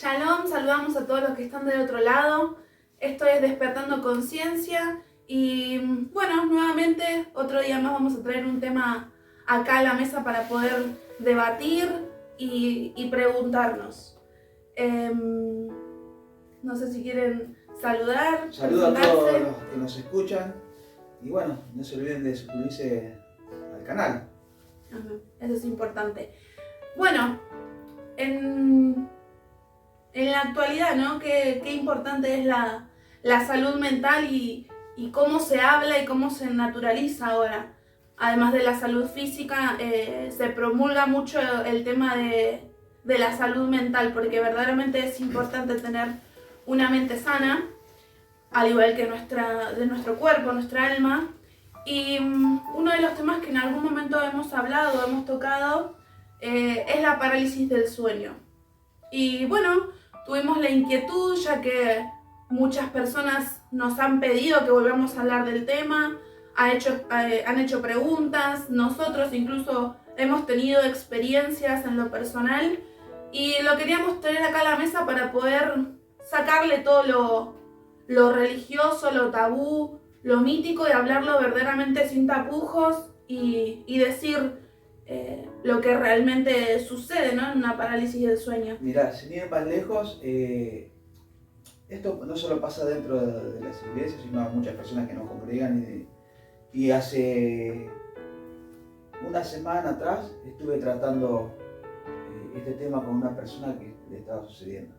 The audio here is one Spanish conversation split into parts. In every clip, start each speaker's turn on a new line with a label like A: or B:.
A: Shalom, saludamos a todos los que están del otro lado. Esto es Despertando Conciencia y bueno, nuevamente otro día más vamos a traer un tema acá a la mesa para poder debatir y preguntarnos. No sé si quieren saludar.
B: Saludos a todos los que nos escuchan y bueno, no se olviden de suscribirse al canal.
A: Eso es importante. Bueno, en la actualidad, ¿no? Qué importante es la salud mental y cómo se habla y cómo se naturaliza ahora. Además de la salud física, se promulga mucho el tema de la salud mental, porque verdaderamente es importante tener una mente sana, al igual que de nuestro cuerpo, nuestra alma. Y uno de los temas que en algún momento hemos hablado, hemos tocado, es la parálisis del sueño. Y bueno, tuvimos la inquietud ya que muchas personas nos han pedido que volvamos a hablar del tema, han hecho preguntas, nosotros incluso hemos tenido experiencias en lo personal y lo queríamos traer acá a la mesa para poder sacarle todo lo religioso, lo tabú, lo mítico y hablarlo verdaderamente sin tapujos y decir lo que realmente sucede, ¿no? En una parálisis del sueño.
B: Mirá, sin ir más lejos, esto no solo pasa dentro de las iglesias, sino a muchas personas que nos congregan y hace una semana atrás estuve tratando este tema con una persona que le estaba sucediendo.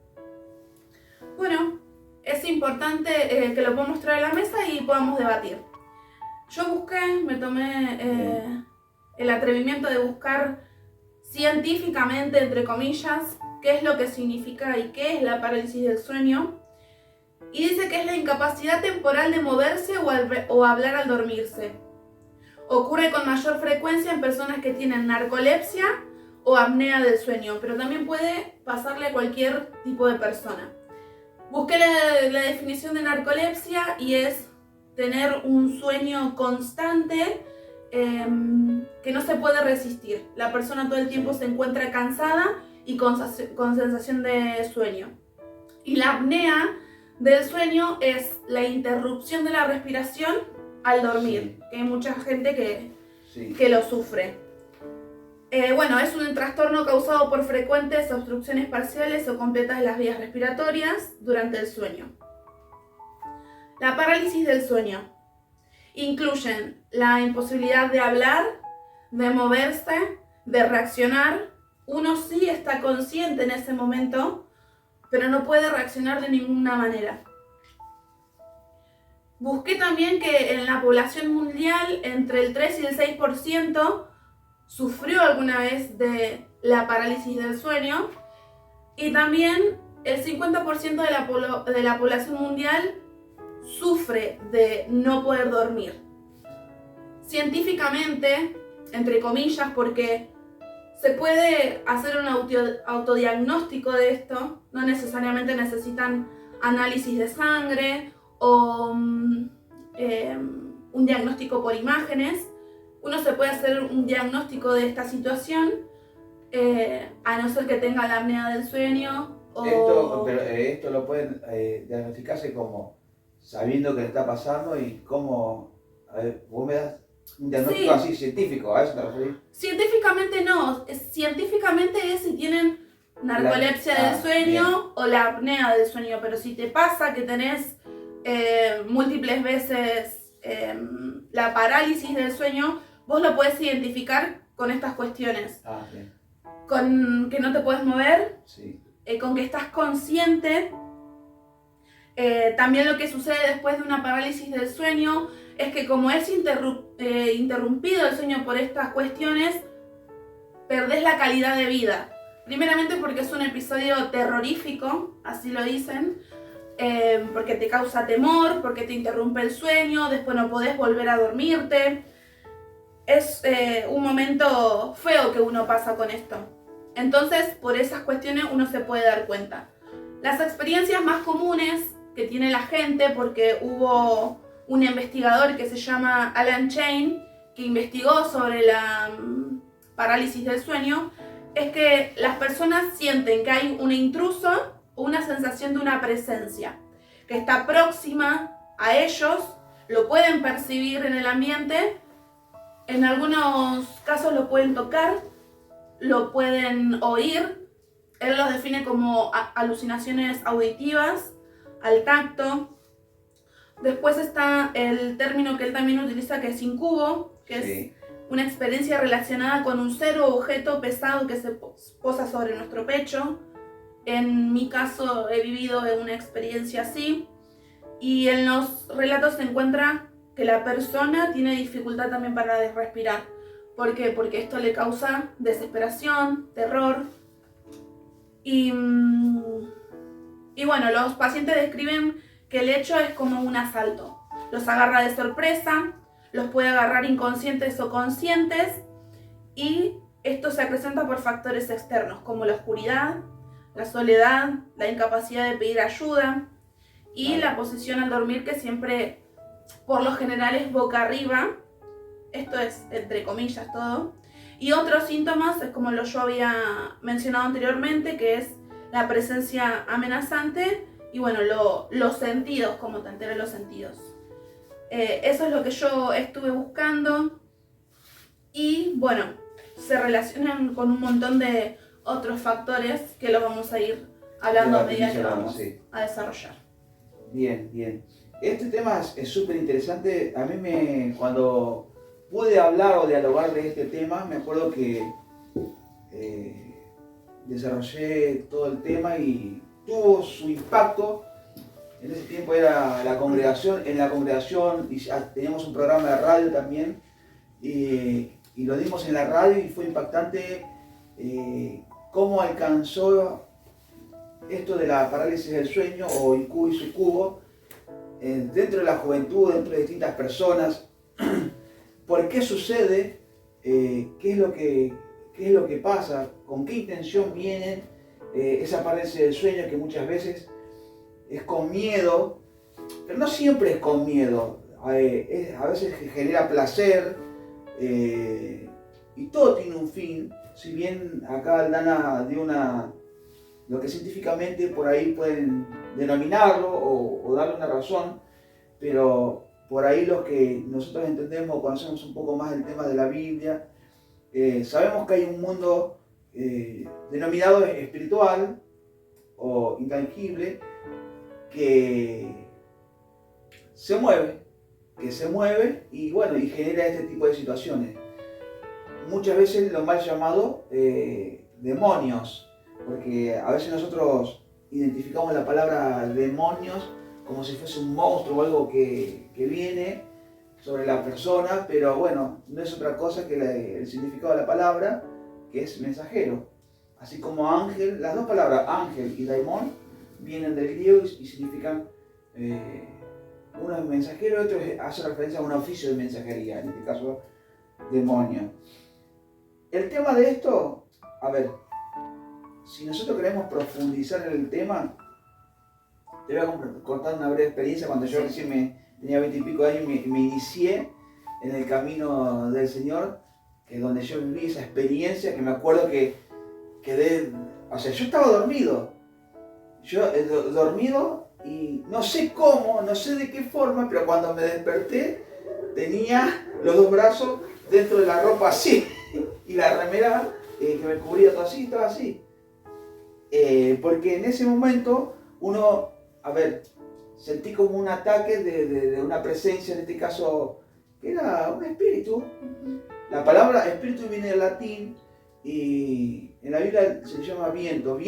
A: Bueno, es importante que lo podamos traer a la mesa y podamos debatir. Yo me tomé el atrevimiento de buscar científicamente, entre comillas, qué es lo que significa y qué es la parálisis del sueño. Y dice que es la incapacidad temporal de moverse o hablar al dormirse. Ocurre con mayor frecuencia en personas que tienen narcolepsia o apnea del sueño, pero también puede pasarle a cualquier tipo de persona. Busqué la definición de narcolepsia y es tener un sueño constante que no se puede resistir. La persona todo el tiempo se encuentra cansada y con sensación de sueño. Y la apnea del sueño es la interrupción de la respiración al dormir, que hay mucha gente que lo sufre. Bueno, es un trastorno causado por frecuentes obstrucciones parciales o completas de las vías respiratorias durante el sueño. La parálisis del sueño incluyen la imposibilidad de hablar, de moverse, de reaccionar. Uno sí está consciente en ese momento, pero no puede reaccionar de ninguna manera. Busqué también que en la población mundial entre el 3 y el 6% sufrió alguna vez de la parálisis del sueño y también el 50% de la población mundial sufre de no poder dormir. Científicamente, entre comillas, porque se puede hacer un autodiagnóstico de esto, no necesariamente necesitan análisis de sangre o un diagnóstico por imágenes. Uno se puede hacer un diagnóstico de esta situación, a no ser que tenga la apnea del sueño.
B: Esto lo pueden diagnosticarse como sabiendo que le está pasando y cómo. A ver, vos me das un diagnóstico así científico, ¿a eso te referís?
A: Científicamente no, científicamente es si tienen narcolepsia del sueño o la apnea del sueño, pero si te pasa que tenés múltiples veces la parálisis del sueño, vos lo podés identificar con estas cuestiones.
B: Bien.
A: Con que no te puedes mover,
B: sí.
A: Con que estás consciente. También lo que sucede después de una parálisis del sueño es que como es interrumpido el sueño por estas cuestiones, perdés la calidad de vida. Primeramente porque es un episodio terrorífico, así lo dicen, porque te causa temor, porque te interrumpe el sueño, después no podés volver a dormirte. Es un momento feo que uno pasa con esto. Entonces, por esas cuestiones uno se puede dar cuenta. Las experiencias más comunes que tiene la gente, porque hubo un investigador que se llama Alan Chain, que investigó sobre la parálisis del sueño, es que las personas sienten que hay un intruso una sensación de una presencia que está próxima a ellos, lo pueden percibir en el ambiente, en algunos casos lo pueden tocar, lo pueden oír. Él los define como alucinaciones auditivas, al tacto. Después está el término que él también utiliza, que es incubo, que es una experiencia relacionada con un ser o objeto pesado que se posa sobre nuestro pecho. En mi caso he vivido una experiencia así. Y en los relatos se encuentra que la persona tiene dificultad también para respirar. ¿Por qué? Porque esto le causa desesperación, terror. Y bueno, los pacientes describen que el hecho es como un asalto. Los agarra de sorpresa, los puede agarrar inconscientes o conscientes, y esto se acrecenta por factores externos como la oscuridad, la soledad, la incapacidad de pedir ayuda y la posición al dormir, que siempre por lo general es boca arriba. Esto es entre comillas todo. Y otros síntomas es como yo había mencionado anteriormente, que es la presencia amenazante y bueno, los sentidos, como te enteran los sentidos. Eso es lo que yo estuve buscando. Y bueno, se relacionan con un montón de otros factores que los vamos a ir hablando a medida que vamos a desarrollar.
B: Bien, bien. Este tema es súper interesante. A mí cuando pude hablar o dialogar de este tema, me acuerdo que desarrollé todo el tema y tuvo su impacto. En ese tiempo era la congregación, en la congregación y teníamos un programa de radio también, y lo dimos en la radio y fue impactante cómo alcanzó esto de la parálisis del sueño o incubo y sucubo dentro de la juventud, dentro de distintas personas. ¿Por qué sucede? ¿Qué es lo que pasa? ¿Con qué intención viene esa parálisis del sueño, que muchas veces es con miedo, pero no siempre es con miedo? A veces genera placer, y todo tiene un fin. Si bien acá Aldana dio lo que científicamente por ahí pueden denominarlo o darle una razón, pero por ahí los que nosotros entendemos o conocemos un poco más del tema de la Biblia, sabemos que hay un mundo denominado espiritual o intangible que se mueve y bueno, y genera este tipo de situaciones. Muchas veces lo mal llamado demonios, porque a veces nosotros identificamos la palabra demonios como si fuese un monstruo o algo que viene sobre la persona, pero bueno, no es otra cosa que el significado de la palabra, que es mensajero. Así como ángel, las dos palabras ángel y daimon vienen del griego y significan uno es mensajero y otro hace referencia a un oficio de mensajería, en este caso demonio. El tema de esto, a ver, si nosotros queremos profundizar en el tema, te voy a contar una breve experiencia. Cuando yo recién tenía 20 y pico de años y me inicié en el camino del Señor, que es donde yo viví esa experiencia, que me acuerdo que quedé, o sea, yo estaba dormido, y no sé cómo, no sé de qué forma, pero cuando me desperté tenía los dos brazos dentro de la ropa así, y la remera que me cubría todo así, estaba así. Porque en ese momento uno, a ver, sentí como un ataque de una presencia, en este caso, que era un espíritu. La palabra espíritu viene del latín y en la Biblia se le llama viento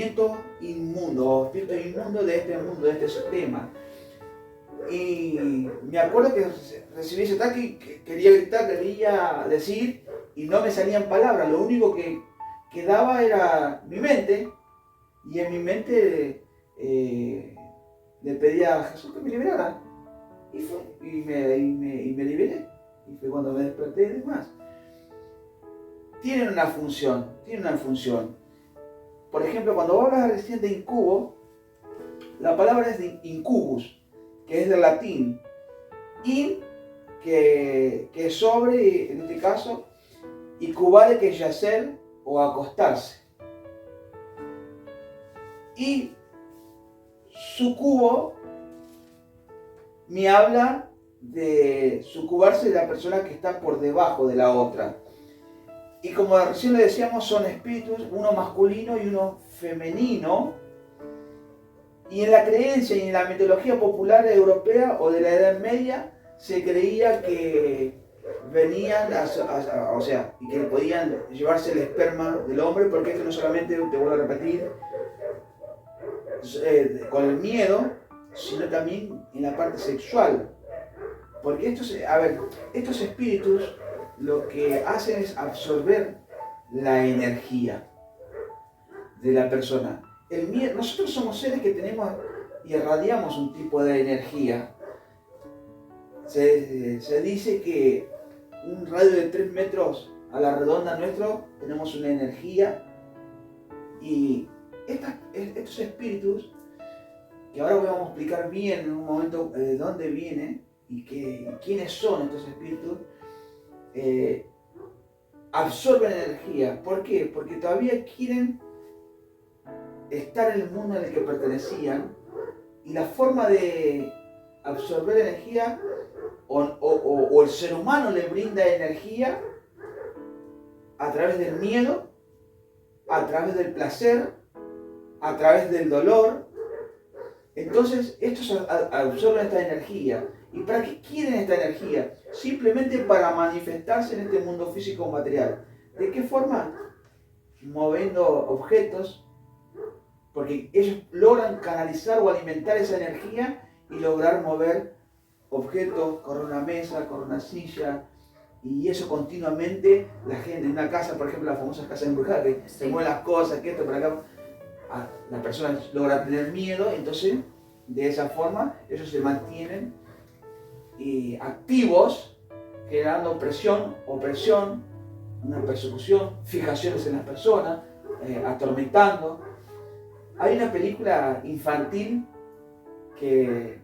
B: inmundo, o espíritu inmundo de este mundo, de este sistema. Y me acuerdo que recibí ese ataque y quería gritar, quería decir, y no me salían palabras. Lo único que quedaba era mi mente, y en mi mente le pedía a Jesús que me liberara. Y me liberé. Y fue cuando me desperté y demás. Tienen una función. Por ejemplo, cuando vos hablas recién de incubo, la palabra es de incubus, que es del latín. In, que es sobre, en este caso, y cubare, que es yacer o acostarse. Y sucubo me habla de sucubarse de la persona que está por debajo de la otra. Y como recién le decíamos, son espíritus, uno masculino y uno femenino. Y en la creencia y en la mitología popular europea o de la Edad Media se creía que venían, o sea, y que podían llevarse el esperma del hombre, porque esto no solamente, te vuelvo a repetir, con el miedo, sino también en la parte sexual. Porque estos espíritus lo que hacen es absorber la energía de la persona. El miedo, nosotros somos seres que tenemos y irradiamos un tipo de energía. Se dice que un radio de 3 metros a la redonda nuestro tenemos una energía, y estos espíritus, que ahora vamos a explicar bien en un momento de dónde vienen y quiénes son estos espíritus, absorben energía. ¿Por qué? Porque todavía quieren estar en el mundo en el que pertenecían, y la forma de absorber energía o el ser humano le brinda energía a través del miedo, a través del placer, a través del dolor. Entonces estos absorben esta energía. ¿Y para qué quieren esta energía? Simplemente para manifestarse en este mundo físico material. ¿De qué forma? Moviendo objetos, porque ellos logran canalizar o alimentar esa energía y lograr mover objetos, correr una mesa, correr una silla, y eso continuamente. La gente en una casa, por ejemplo, la famosa casa embrujada, que se mueven las cosas, que esto, para acá, la persona logra tener miedo, entonces de esa forma ellos se mantienen activos, generando presión, opresión, una persecución, fijaciones en las personas, atormentando. Hay una película infantil que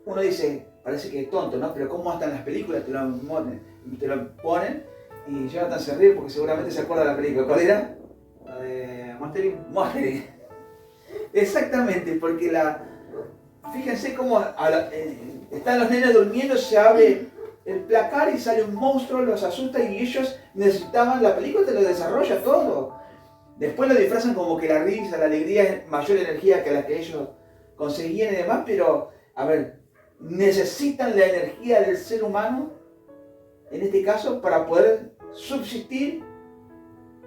B: uno dice, parece que es tonto, ¿no? Pero cómo están las películas, te lo ponen, y Jonathan se ríe porque seguramente se acuerda de la película. ¿Cuál era?
C: La de Monster.
B: Monster. Exactamente, porque fíjense cómo están los nenes durmiendo, se abre el placar y sale un monstruo, los asusta, y ellos necesitaban, la película te lo desarrolla todo. Después lo disfrazan como que la risa, la alegría es mayor energía que la que ellos conseguían y demás, pero, a ver, necesitan la energía del ser humano, en este caso, para poder subsistir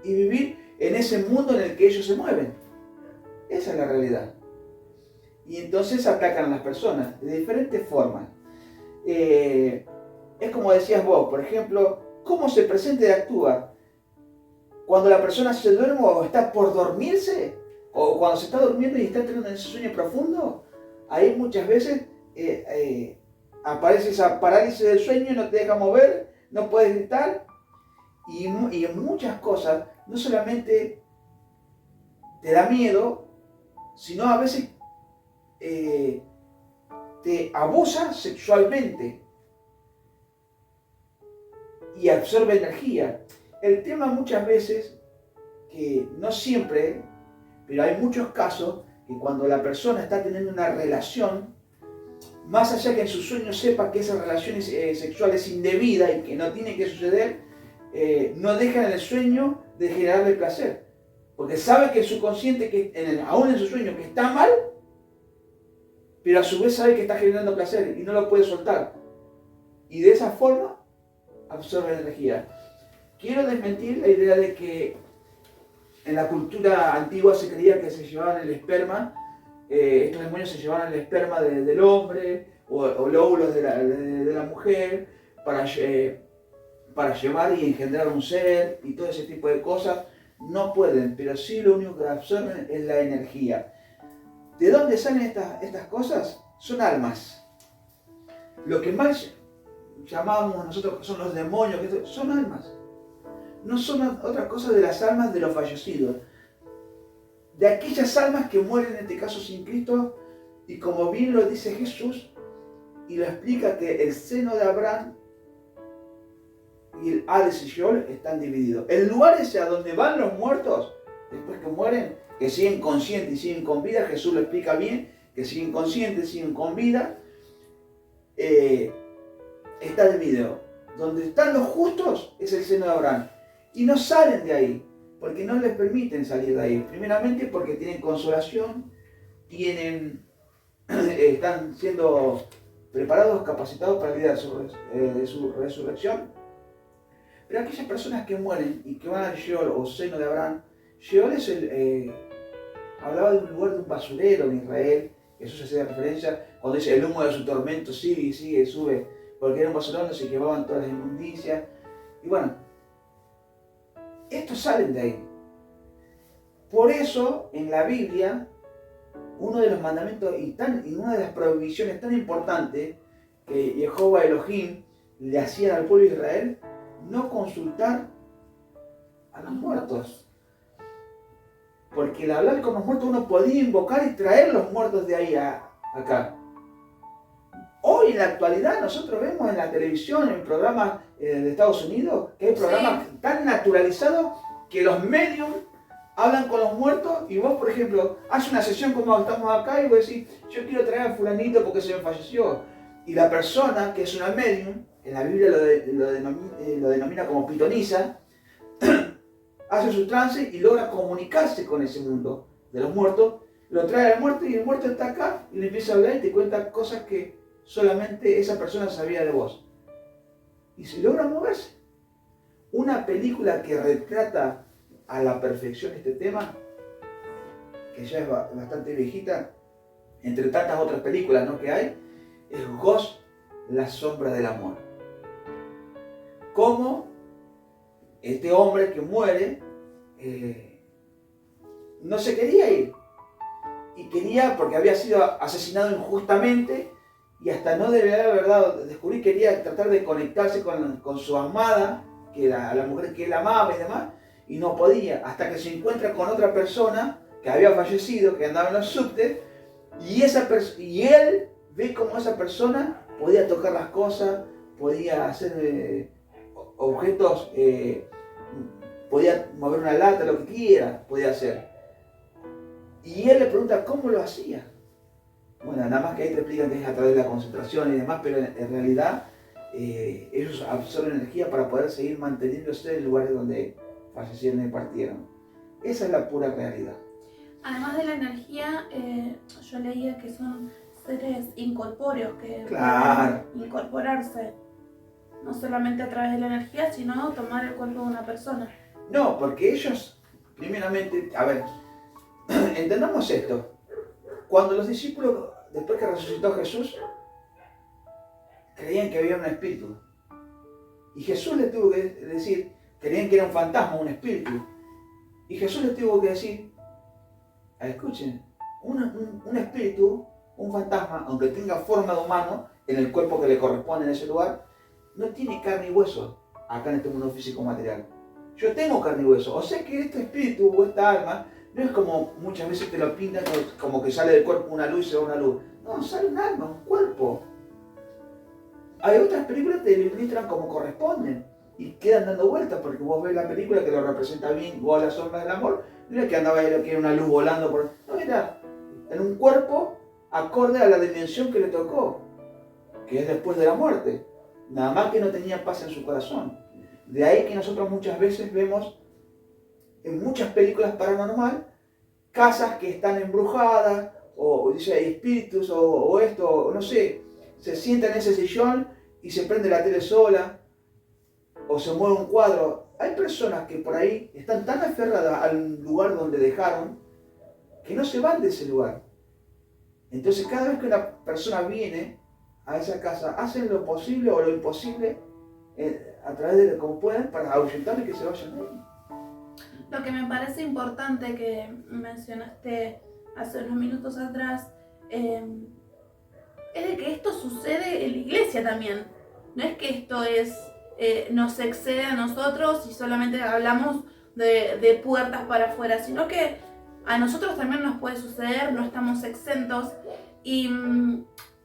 B: y vivir en ese mundo en el que ellos se mueven. Esa es la realidad. Y entonces atacan a las personas de diferentes formas. Es como decías vos, por ejemplo, cómo se presenta y actúa. Cuando la persona se duerme o está por dormirse, o cuando se está durmiendo y está entrando en ese sueño profundo, ahí muchas veces aparece esa parálisis del sueño, no te deja mover, no puedes gritar, y en muchas cosas no solamente te da miedo, sino a veces te abusa sexualmente y absorbe energía. El tema muchas veces, que no siempre, pero hay muchos casos, que cuando la persona está teniendo una relación, más allá que en sus sueños sepa que esa relación sexual es indebida y que no tiene que suceder, no dejan en el sueño de generarle placer. Porque sabe que en su consciente, aún en su sueño, que está mal, pero a su vez sabe que está generando placer y no lo puede soltar. Y de esa forma absorbe energía. Quiero desmentir la idea de que en la cultura antigua se creía que se llevaban el esperma, estos demonios se llevaban el esperma del hombre o óvulos de la mujer para llevar y engendrar un ser y todo ese tipo de cosas. No pueden, pero sí lo único que absorben es la energía. ¿De dónde salen estas cosas? Son almas. Lo que más llamábamos nosotros que son los demonios, son almas. No son otra cosa de las almas de los fallecidos. De aquellas almas que mueren, en este caso sin Cristo, y como bien lo dice Jesús, y lo explica, que el seno de Abraham y el Hades y Sheol están divididos. El lugar ese a donde van los muertos, después que mueren, que siguen conscientes y siguen con vida, Jesús lo explica bien, que siguen conscientes, siguen con vida, está el video. Donde están los justos es el seno de Abraham. Y no salen de ahí, porque no les permiten salir de ahí. Primeramente porque tienen consolación, están siendo preparados, capacitados para el día de su resurrección. Pero aquellas personas que mueren y que van al Sheol o seno de Abraham, Sheol es hablaba de un lugar de un basurero en Israel. Eso se hace referencia cuando dice el humo de su tormento sigue y sigue, sube, porque era un basurero donde se quemaban todas las inmundicias. Y bueno, estos salen de ahí. Por eso en la Biblia, uno de los mandamientos y una de las prohibiciones tan importantes que Jehová Elohim le hacía al pueblo de Israel, no consultar a los muertos. Porque al hablar con los muertos uno podía invocar y traer los muertos de ahí acá. Hoy en la actualidad nosotros vemos en la televisión, en programas de Estados Unidos, que hay programas tan naturalizados que los medios hablan con los muertos y vos, por ejemplo, haces una sesión como estamos acá y vos decís, yo quiero traer a fulanito porque se me falleció. Y la persona que es una medium, en la Biblia lo denomina como pitonisa, hace su trance y logra comunicarse con ese mundo de los muertos, lo trae al muerto y el muerto está acá y le empieza a hablar y te cuenta cosas que solamente esa persona sabía de vos. Y se logra moverse. Una película que retrata a la perfección este tema, que ya es bastante viejita, entre tantas otras películas, ¿no?, que hay, es Ghost, la sombra del amor. Cómo este hombre que muere no se quería ir. Y quería, porque había sido asesinado injustamente, y hasta no debería haber dado, descubrí, quería tratar de conectarse con su amada, que a la mujer que él amaba y demás, y no podía, hasta que se encuentra con otra persona que había fallecido, que andaba en los subtes, y él ve cómo esa persona podía tocar las cosas, podía hacer objetos, podía mover una lata, lo que quiera, podía hacer. Y él le pregunta cómo lo hacía. Bueno, nada más que ahí te explican que es a través de la concentración y demás, pero en realidad ellos absorben energía para poder seguir manteniéndose en lugares donde fallecieron y partieron. Esa es la pura realidad.
A: Además de la energía, yo leía que son seres incorpóreos que
B: Claro.
A: pueden incorporarse, no solamente a través de la energía, sino tomar el cuerpo de una persona.
B: No, porque ellos, primeramente, a ver, entendamos esto. Cuando los discípulos, después que resucitó Jesús, creían que había un espíritu. Y Jesús les tuvo que decir, creían que era un fantasma, un espíritu. Y Jesús les tuvo que decir, escuchen, un espíritu, un fantasma, aunque tenga forma de humano, en el cuerpo que le corresponde en ese lugar, no tiene carne y hueso acá en este mundo físico material. Yo tengo carne y hueso, o sea que este espíritu o esta alma no es como muchas veces te lo pintan como que sale del cuerpo una luz y se va una luz. No, sale un alma, un cuerpo. Hay otras películas que te lo ilustran como corresponden y quedan dando vueltas porque vos ves la película que lo representa bien, vos la sombra del amor, no es que andaba ahí lo que era una luz volando por... No, era en un cuerpo acorde a la dimensión que le tocó, que es después de la muerte. Nada más que no tenía paz en su corazón. De ahí que nosotros muchas veces vemos en muchas películas paranormal casas que están embrujadas, o dice hay espíritus, o esto, o no sé, se sienta en ese sillón y se prende la tele sola, o se mueve un cuadro. Hay personas que por ahí están tan aferradas al lugar donde dejaron que no se van de ese lugar. Entonces cada vez que una persona viene a esa casa, hacen lo posible o lo imposible a través de como pueden para ahuyentarle que se vayan de ahí.
A: Lo que me parece importante que mencionaste hace unos minutos atrás es de que esto sucede en la iglesia también. No es que esto nos excede a nosotros y solamente hablamos de puertas para afuera, sino que a nosotros también nos puede suceder, no estamos exentos. Y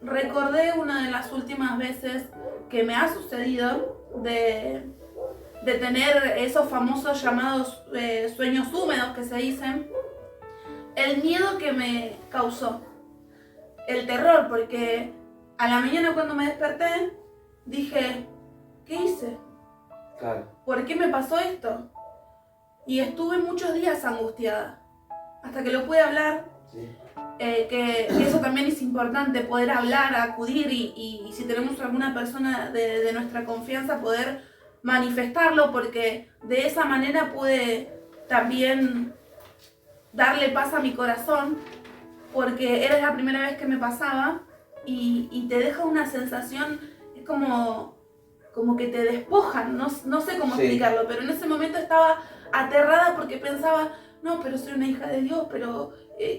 A: recordé una de las últimas veces que me ha sucedido de tener esos famosos llamados sueños húmedos que se dicen, el miedo que me causó. el terror, porque a la mañana cuando me desperté, dije, ¿qué hice?
B: Claro.
A: ¿Por qué me pasó esto? Y estuve muchos días angustiada, hasta que lo pude hablar,
B: Sí.
A: que eso también es importante, poder hablar, acudir y si tenemos alguna persona de nuestra confianza, poder manifestarlo, porque de esa manera pude también darle paz a mi corazón, porque era la primera vez que me pasaba y te deja una sensación, es como que te despojan, no sé cómo
B: Sí.
A: explicarlo, pero en ese momento estaba aterrada porque pensaba, no, pero soy una hija de Dios, pero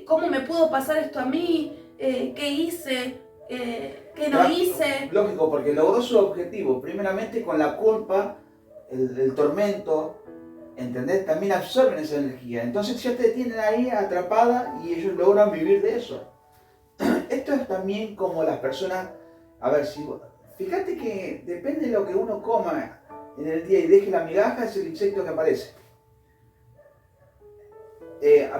A: ¿cómo me pudo pasar esto a mí? ¿Qué hice? ¿Qué no
B: Claro,
A: hice?
B: lógico, porque logró su objetivo. Primeramente con la culpa, el tormento, ¿entendés? También absorben esa energía. Entonces ya te tienen ahí atrapada y ellos logran vivir de eso. Esto es también como las personas, a ver, fíjate que depende de lo que uno coma en el día y deje la migaja, es el insecto que aparece.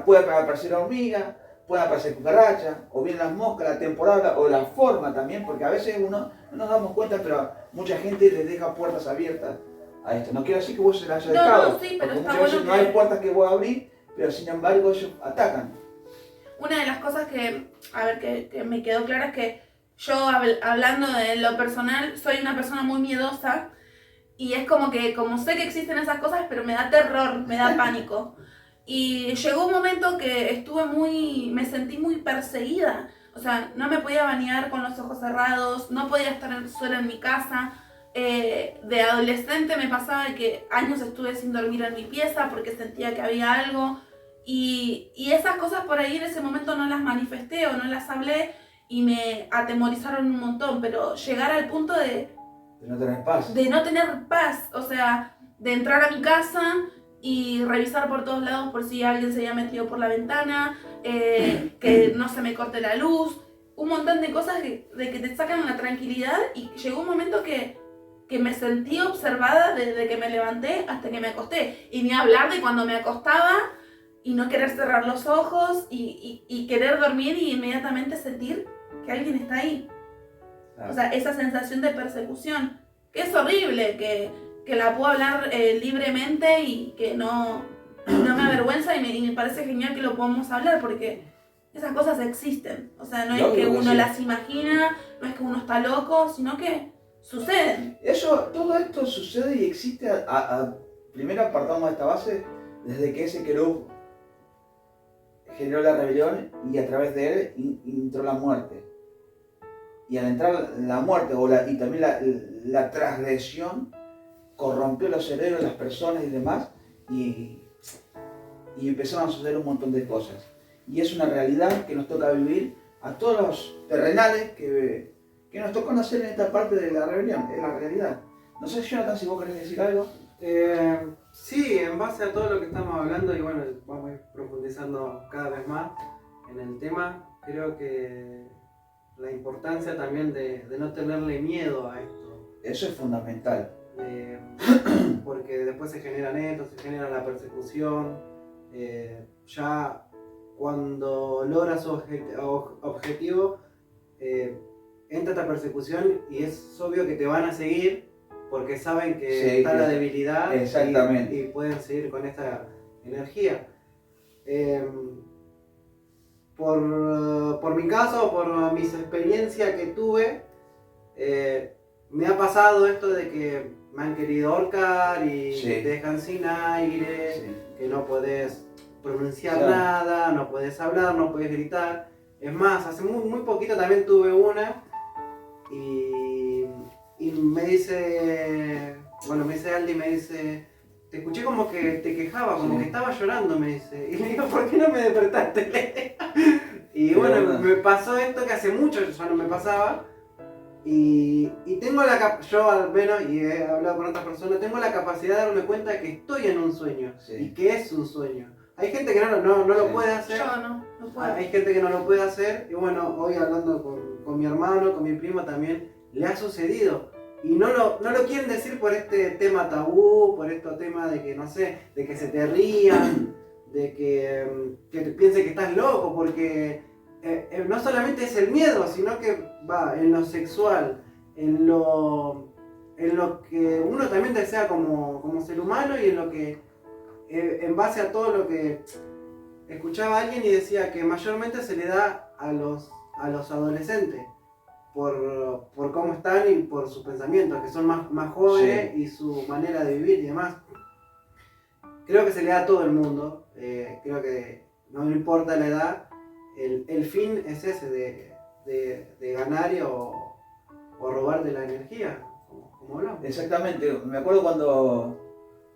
B: Puede aparecer hormiga, puede aparecer cucaracha, o bien las moscas, la temporada, o la forma también, porque a veces uno no nos damos cuenta, pero mucha gente les deja puertas abiertas a esto. No quiero decir que vos se las hayas dejado,
A: No, sí, pero
B: porque
A: está
B: muchas veces
A: bueno
B: no
A: que...
B: hay puertas que vos abrís, pero sin embargo ellos atacan.
A: Una de las cosas que, a ver, que me quedó clara es que yo, hablando de lo personal, soy una persona muy miedosa y es como que, como sé que existen esas cosas, pero me da terror, me da pánico. Y llegó un momento que me sentí muy perseguida. O sea, no me podía bañar con los ojos cerrados, no podía estar sola en mi casa. De adolescente me pasaba que años estuve sin dormir en mi pieza porque sentía que había algo. Y esas cosas por ahí en ese momento no las manifesté o no las hablé y me atemorizaron un montón. Pero llegar al punto
B: De no tener paz.
A: de no tener paz, o sea, de entrar a mi casa y revisar por todos lados por si alguien se había metido por la ventana, que no se me corte la luz, un montón de cosas de que te sacan la tranquilidad y llegó un momento que me sentí observada desde que me levanté hasta que me acosté. Y ni hablar de cuando me acostaba y no querer cerrar los ojos y querer dormir y inmediatamente sentir que alguien está ahí.
B: Claro.
A: O sea, esa sensación de persecución, que es horrible, que la puedo hablar libremente y que no me avergüenza y me parece genial que lo podamos hablar porque esas cosas existen. O sea, no es que uno las imagina, no es que uno está loco, sino que suceden.
B: Todo esto sucede y existe, primero apartamos de esta base, desde que ese querub generó la rebelión y a través de él entró la muerte. Y al entrar la muerte y también la transgresión corrompió los cerebros de las personas y demás y empezaron a suceder un montón de cosas. Y es una realidad que nos toca vivir a todos los terrenales que nos tocó nacer en esta parte de la rebelión, es la realidad. No sé, Jonathan, si vos querés decir algo.
C: Sí, en base a todo lo que estamos hablando y bueno, vamos a ir profundizando cada vez más en el tema, creo que la importancia también de no tenerle miedo a esto.
B: Eso es fundamental.
C: Porque después se generan se genera la persecución. Ya cuando logra su objetivo, entra esta persecución y es obvio que te van a seguir porque saben que está la debilidad.
B: Exactamente.
C: Y pueden seguir con esta energía. Por mi caso, por mis experiencias que tuve, me ha pasado esto de que me han querido ahorcar y te dejan sin aire, que no puedes pronunciar nada, no puedes hablar, no puedes gritar. Es más, hace muy poquito también tuve una y me dice Aldi, me dice, te escuché como que te quejaba, como que estaba llorando, me dice. Y le digo, ¿por qué no me despertaste? Y bueno, me pasó esto que hace mucho ya no me pasaba. Y tengo yo al menos, y he hablado con otras personas, tengo la capacidad de darme cuenta de que estoy en un sueño y que es un sueño. Hay gente que no lo puede hacer.
A: Yo no puedo.
C: Hay gente que no lo puede hacer y bueno, hoy hablando con mi hermano, con mi primo también, le ha sucedido. Y no lo quieren decir por este tema tabú, por este tema de que, no sé, de que se te rían, de que te piensen que estás loco, porque no solamente es el miedo, sino que va en lo sexual, en lo que uno también desea como ser humano y en lo que, en base a todo lo que escuchaba alguien y decía que mayormente se le da a los adolescentes por cómo están y por sus pensamientos, que son más jóvenes y su manera de vivir y demás. Creo que se le da a todo el mundo, creo que no importa la edad, el fin es ese de ganar o robarte la energía, como hablamos.
B: Exactamente, me acuerdo cuando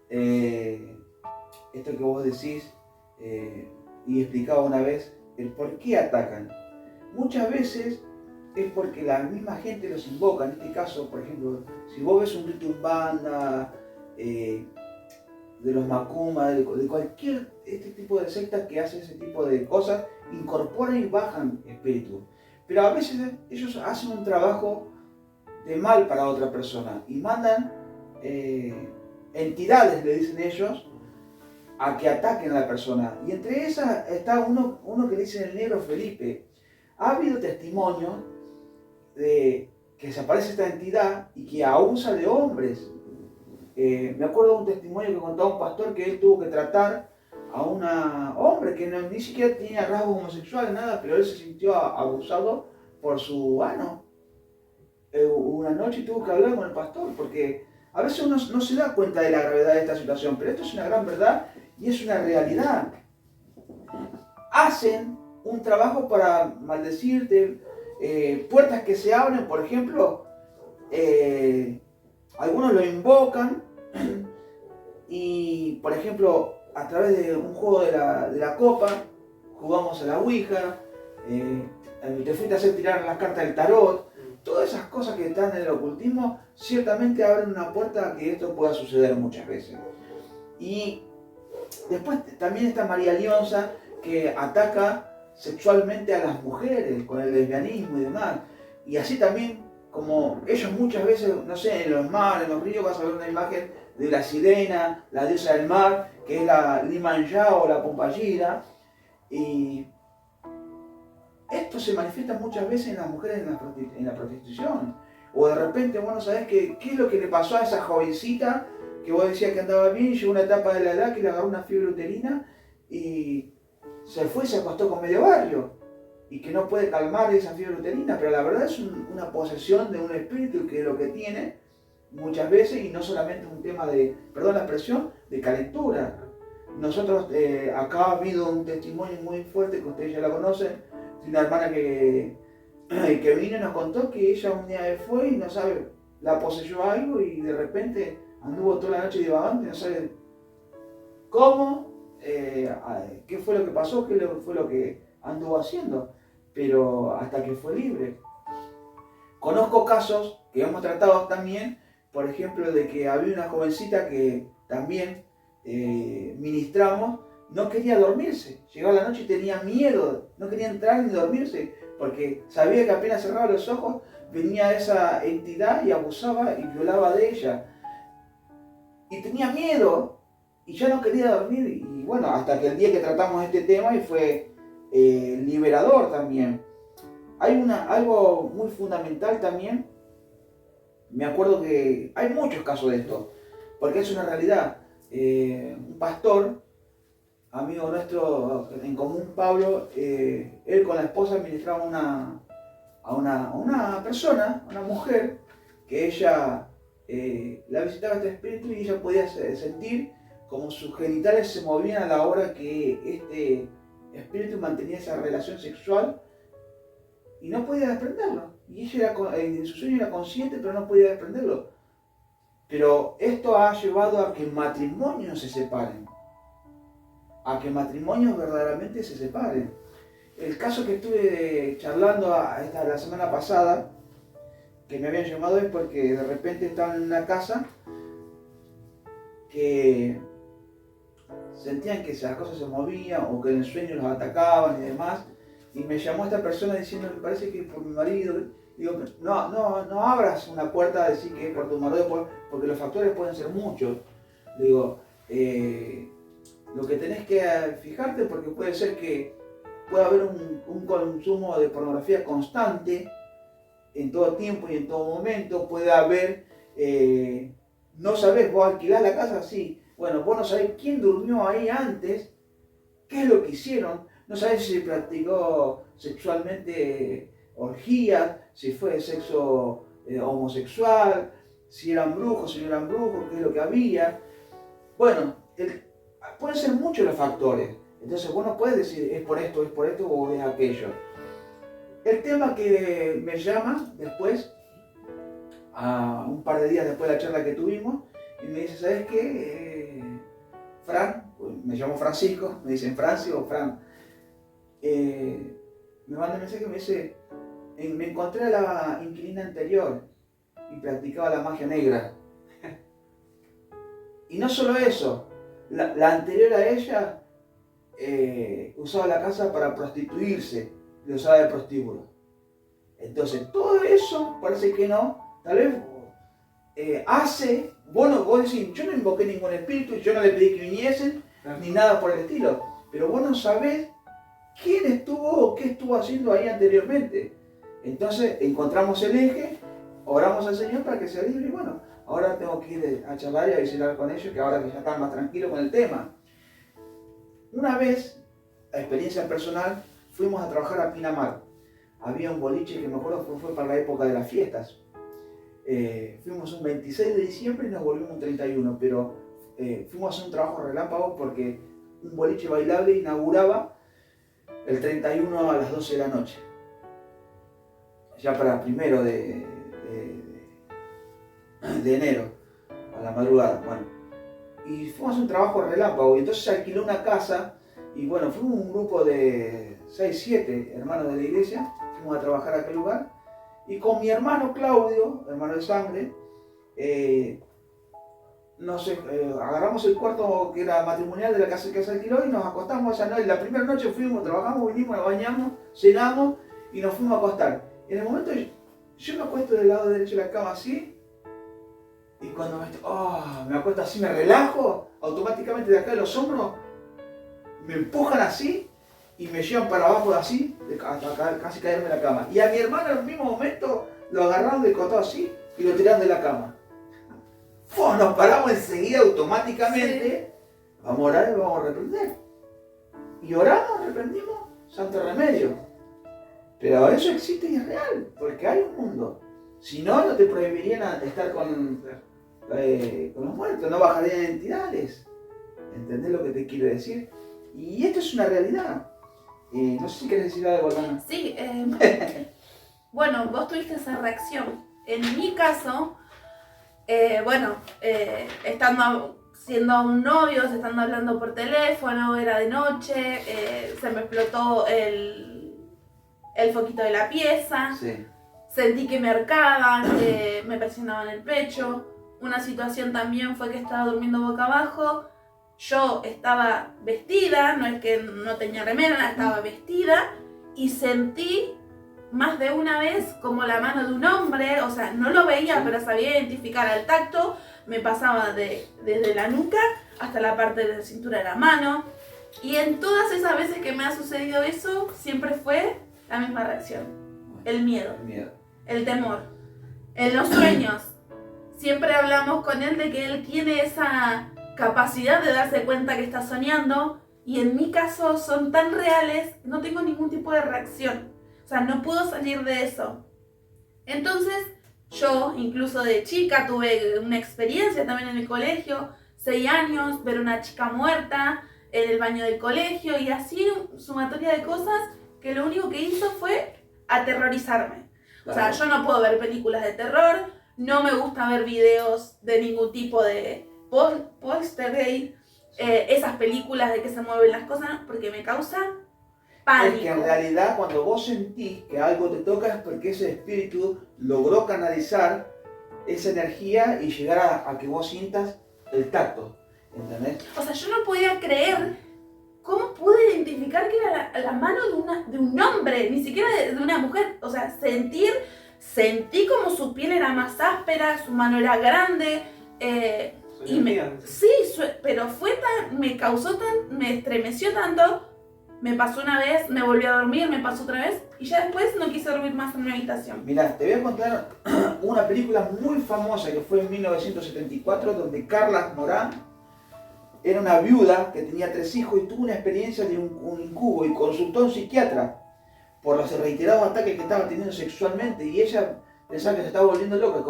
B: esto que vos decís y explicaba una vez el por qué atacan. Muchas veces es porque la misma gente los invoca. En este caso, por ejemplo, si vos ves un rito Umbanda, de los Macumba, de cualquier este tipo de sectas que hacen ese tipo de cosas, incorporan y bajan espíritus. Pero a veces ellos hacen un trabajo de mal para otra persona y mandan entidades, le dicen ellos, a que ataquen a la persona. Y entre esas está uno que le dicen el negro Felipe. Ha habido testimonios de que se aparece esta entidad y que abusa de hombres. Me acuerdo de un testimonio que contaba un pastor que él tuvo que tratar a un hombre que ni siquiera tenía rasgos homosexuales, nada, pero él se sintió abusado por su ano. Una noche tuvo que hablar con el pastor, porque a veces uno no se da cuenta de la gravedad de esta situación, pero esto es una gran verdad y es una realidad. Hacen un trabajo para maldecirte, puertas que se abren, por ejemplo, algunos lo invocan y, por ejemplo, a través de un juego de la copa, jugamos a la Ouija, te fuiste a hacer tirar las cartas del tarot. Todas esas cosas que están en el ocultismo ciertamente abren una puerta a que esto pueda suceder muchas veces. Y después también está María Lionza, que ataca sexualmente a las mujeres con el lesbianismo y demás. Y así también, como ellos muchas veces, no sé, en los mares, en los ríos, vas a ver una imagen de la sirena, la diosa del mar, que es la Limanyá o la Pompayira. Y esto se manifiesta muchas veces en las mujeres en la prostitución. O de repente vos no sabés qué es lo que le pasó a esa jovencita que vos decías que andaba bien, llegó una etapa de la edad que le agarró una fiebre uterina y se fue y se acostó con medio barrio. Y que no puede calmar esa fiebre uterina, pero la verdad es una posesión de un espíritu que es lo que tiene muchas veces y no solamente un tema de, perdón la expresión, de calentura. Nosotros, acá ha habido un testimonio muy fuerte que ustedes ya la conocen, de una hermana que vino y nos contó que ella un día fue y no sabe, la poseyó algo y de repente anduvo toda la noche divagante, no sabe cómo, qué fue lo que pasó, qué fue lo que anduvo haciendo, pero hasta que fue libre. Conozco casos que hemos tratado también, por ejemplo, de que había una jovencita que también ministramos, no quería dormirse, llegaba la noche y tenía miedo, no quería entrar ni dormirse, porque sabía que apenas cerraba los ojos venía esa entidad y abusaba y violaba de ella. Y tenía miedo y ya no quería dormir. Y bueno, hasta que el día que tratamos este tema y fue liberador también. Hay algo muy fundamental también. Me acuerdo que hay muchos casos de esto, porque es una realidad. Un pastor, amigo nuestro en común, Pablo, él con la esposa ministraba a una persona, una mujer, que ella la visitaba este espíritu y ella podía sentir como sus genitales se movían a la hora que este espíritu mantenía esa relación sexual y no podía desprenderlo. Y ella en su sueño era consciente, pero no podía desprenderlo. Pero esto ha llevado a que matrimonios se separen. A que matrimonios verdaderamente se separen. El caso que estuve charlando la semana pasada, que me habían llamado, es porque de repente estaban en una casa que sentían que las cosas se movían o que en el sueño los atacaban y demás. Y me llamó esta persona diciendo, me parece que es por mi marido. Digo, no abras una puerta a decir que es por tu marido, porque los factores pueden ser muchos. Digo, lo que tenés que fijarte, porque puede ser que puede haber un consumo de pornografía constante en todo tiempo y en todo momento. Puede haber, no sabés, vos alquilás la casa, sí. Bueno, vos no sabés quién durmió ahí antes, qué es lo que hicieron. No sabés si se practicó sexualmente orgías, si fue sexo homosexual, si eran brujos, si no eran brujos, qué es lo que había. Bueno, pueden ser muchos los factores. Entonces vos no puedes decir es por esto o es aquello. El tema que me llama después, a un par de días después de la charla que tuvimos, y me dice, ¿sabes qué? Fran, me llamo Francisco, me dicen Francis o Fran, me manda un mensaje y me dice, me encontré a la inquilina anterior y practicaba la magia negra. Y no solo eso, la anterior a ella usaba la casa para prostituirse, le usaba de prostíbulo. Entonces, todo eso parece que no, tal vez hace, vos decís, yo no invoqué ningún espíritu, yo no le pedí que viniesen, ni nada por el estilo, pero vos no sabés quién estuvo o qué estuvo haciendo ahí anteriormente. Entonces, encontramos el eje, oramos al Señor para que sea libre y bueno, ahora tengo que ir a charlar y a visitar con ellos, que ahora que ya están más tranquilos con el tema. Una vez, a experiencia personal, fuimos a trabajar a Pinamar. Había un boliche que me acuerdo fue para la época de las fiestas. Fuimos un 26 de diciembre y nos volvimos un 31, pero fuimos a hacer un trabajo relámpago porque un boliche bailable inauguraba el 31 a las 12 de la noche. Ya para primero de enero, a la madrugada. Bueno, y fuimos a hacer un trabajo relámpago y entonces se alquiló una casa y bueno, fuimos un grupo de 6, 7 hermanos de la iglesia, fuimos a trabajar a aquel lugar y con mi hermano Claudio, hermano de sangre, agarramos el cuarto que era matrimonial de la casa que se alquiló y nos acostamos esa noche. La primera noche fuimos, trabajamos, vinimos, nos bañamos, cenamos y nos fuimos a acostar. En el momento yo me acuesto del lado derecho de la cama así y cuando me acuesto así, me relajo, automáticamente de acá de los hombros me empujan así y me llevan para abajo así, hasta casi caerme en la cama. Y a mi hermano en el mismo momento lo agarraron del costado así y lo tiraron de la cama. Nos paramos enseguida automáticamente, sí. Vamos a orar y vamos a reprender. Y oramos, reprendimos, santo remedio. Pero eso existe y es real, porque hay un mundo. Si no, no te prohibirían estar con los muertos, no bajarían entidades. ¿Entendés lo que te quiero decir? Y esto es una realidad. No sé si querés decir algo, Lana.
A: Sí, bueno, vos tuviste esa reacción. En mi caso, siendo un novio, estando hablando por teléfono, era de noche, se me explotó el foquito de la pieza, sí. Sentí que me arcaban, que me presionaban el pecho. Una situación también fue que estaba durmiendo boca abajo. Yo estaba vestida, no es que no tenía remera, estaba vestida y sentí más de una vez como la mano de un hombre, o sea, no lo veía, pero sabía identificar al tacto, me pasaba desde la nuca hasta la parte de la cintura de la mano. Y en todas esas veces que me ha sucedido eso, siempre fue la misma reacción. El miedo, el temor. En los sueños, siempre hablamos con él de que él tiene esa capacidad de darse cuenta que está soñando, y en mi caso son tan reales, no tengo ningún tipo de reacción. O sea, no puedo salir de eso. Entonces, yo, incluso de chica, tuve una experiencia también en el colegio, 6 años, ver una chica muerta en el baño del colegio, y así sumatoria de cosas que lo único que hizo fue aterrorizarme. O sea, yo no puedo ver películas de terror, no me gusta ver videos de ningún tipo de poltergeist, esas películas de que se mueven las cosas, porque me causa pánico.
B: Es que en realidad cuando vos sentís que algo te toca es porque ese espíritu logró canalizar esa energía y llegar a que vos sientas el tacto, ¿entendés?
A: O sea, yo no podía creer cómo pude identificar que era la mano de un hombre, ni siquiera de una mujer. O sea, sentí como su piel era más áspera, su mano era grande, pero me estremeció tanto Me pasó una vez, me volví a dormir, me pasó otra vez y ya después no quise dormir más en mi habitación.
B: Mirá, te voy a contar una película muy famosa que fue en 1974 donde Carla Morán era una viuda que tenía 3 hijos y tuvo una experiencia de un incubo y consultó a un psiquiatra por los reiterados ataques que estaba teniendo sexualmente y ella pensaba que se estaba volviendo loca.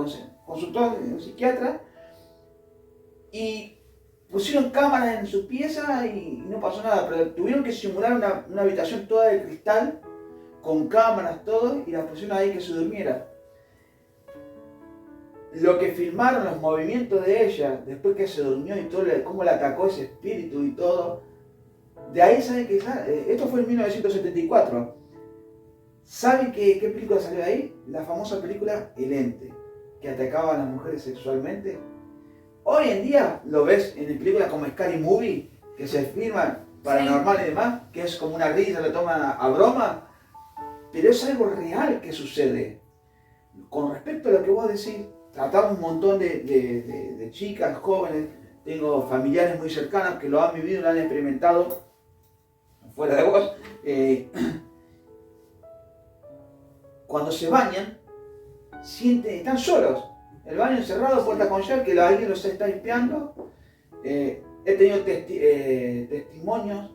B: Consultó a un psiquiatra y pusieron cámaras en su pieza y no pasó nada, pero tuvieron que simular una habitación toda de cristal con cámaras, todo, y la pusieron ahí que se durmiera. Lo que filmaron, los movimientos de ella, después que se durmió y todo, cómo la atacó ese espíritu y todo, de ahí saben que esto fue en 1974. ¿Saben qué película salió de ahí? La famosa película El Ente, que atacaba a las mujeres sexualmente. Hoy en día lo ves en películas como Scary Movie, que se filman paranormal y demás, que es como una risa, lo toman a broma, pero es algo real que sucede. Con respecto a lo que vos decís, tratamos un montón de chicas, jóvenes, tengo familiares muy cercanos que lo han vivido, lo han experimentado, fuera de vos. Cuando se bañan, están solos. El baño encerrado, puerta con llave, que alguien los está espiando. He tenido testimonios.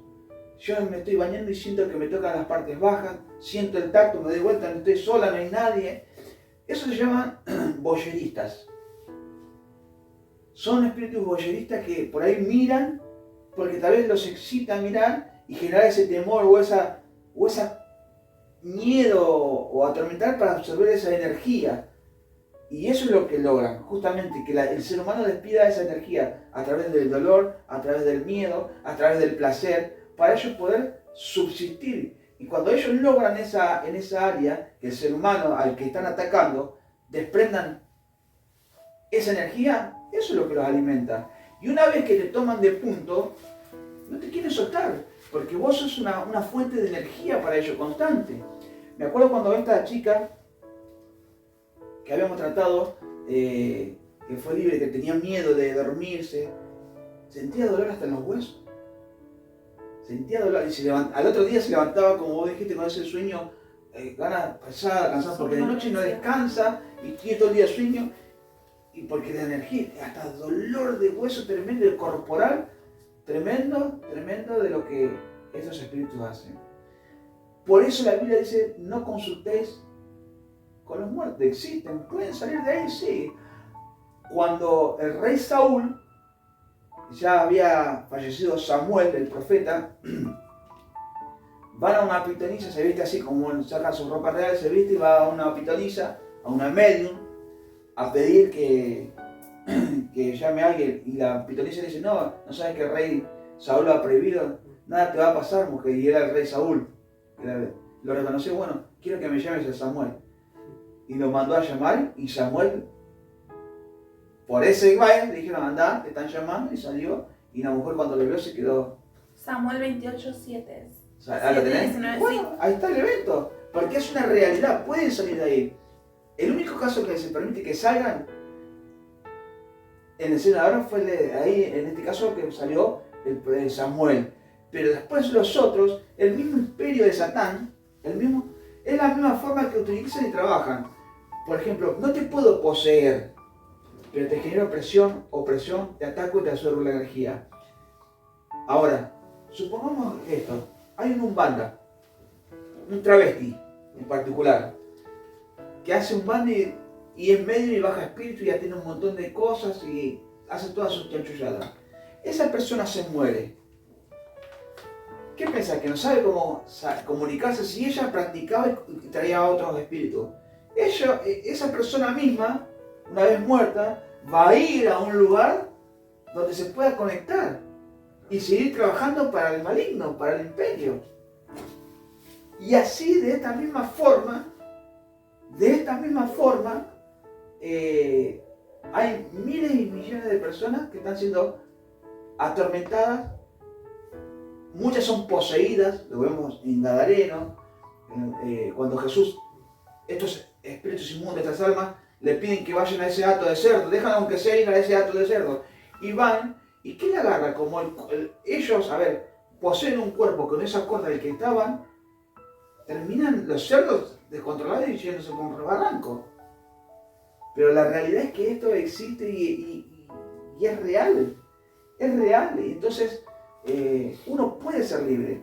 B: Yo me estoy bañando y siento que me tocan las partes bajas, siento el tacto, me doy vuelta, no estoy sola, no hay nadie. Eso se llaman voyeristas. Son espíritus voyeristas que por ahí miran, porque tal vez los excita mirar y generar ese temor o esa miedo o atormentar para absorber esa energía. Y eso es lo que logran, justamente, que el ser humano despida esa energía a través del dolor, a través del miedo, a través del placer, para ellos poder subsistir. Y cuando ellos logran en esa área, que el ser humano al que están atacando, desprendan esa energía, eso es lo que los alimenta. Y una vez que te toman de punto, no te quieren soltar, porque vos sos una fuente de energía para ellos constante. Me acuerdo cuando esta chica que habíamos tratado, que fue libre, que tenía miedo de dormirse, sentía dolor hasta en los huesos. Sentía dolor y al otro día se levantaba, como vos dijiste, con ese sueño, ganas pesadas, cansada, porque de noche no descansa y tiene todo el día sueño, y porque la energía, hasta dolor de hueso tremendo, corporal, tremendo de lo que esos espíritus hacen. Por eso la Biblia dice, no consultéis con los muertos. Existen, pueden salir de ahí, sí. Cuando el rey Saúl, ya había fallecido Samuel, el profeta, van a una pitonisa, se viste así como saca su ropa real, se viste y va a una pitonisa, a una medium, a pedir que llame a alguien. Y la pitonisa le dice, no sabes que el rey Saúl lo ha prohibido, nada te va a pasar, mujer. Y era el rey Saúl. Lo reconoció, bueno, quiero que me llames a Samuel. Y lo mandó a llamar y Samuel, por ese baile, le dijeron, anda, te están llamando, y salió. Y la mujer cuando lo vio se quedó.
A: Samuel 28:7.
B: ¿Lo tenés? Bueno, ahí está el evento, porque es una realidad, pueden salir de ahí. El único caso que se permite que salgan en el cielo ahora fue ahí, en este caso que salió el Samuel. Pero después los otros, el mismo imperio de Satán, es la misma forma que utilizan y trabajan. Por ejemplo, no te puedo poseer, pero te genero opresión, te ataco y te absorbo la energía. Ahora, supongamos esto, hay un umbanda, un travesti en particular, que hace un banda y es medio y baja espíritu y ya tiene un montón de cosas y hace todas sus chanchulladas. Esa persona se muere. ¿Qué pensás? Que no sabe cómo comunicarse. Si ella practicaba y traía a otros espíritus. Esa persona misma, una vez muerta, va a ir a un lugar donde se pueda conectar y seguir trabajando para el maligno, para el imperio. Y así, de esta misma forma, hay miles y millones de personas que están siendo atormentadas. Muchas son poseídas, lo vemos en Gadareno, cuando Jesús, estos espíritus inmundos, estas almas, le piden que vayan a ese hato de cerdo, dejan aunque sea ir a ese hato de cerdo, y van, ¿y qué le agarra? Como ellos, poseen un cuerpo con esa cuerda del que estaban, terminan los cerdos descontrolados y yéndose por un barranco. Pero la realidad es que esto existe y es real. Es real. Y entonces uno puede ser libre.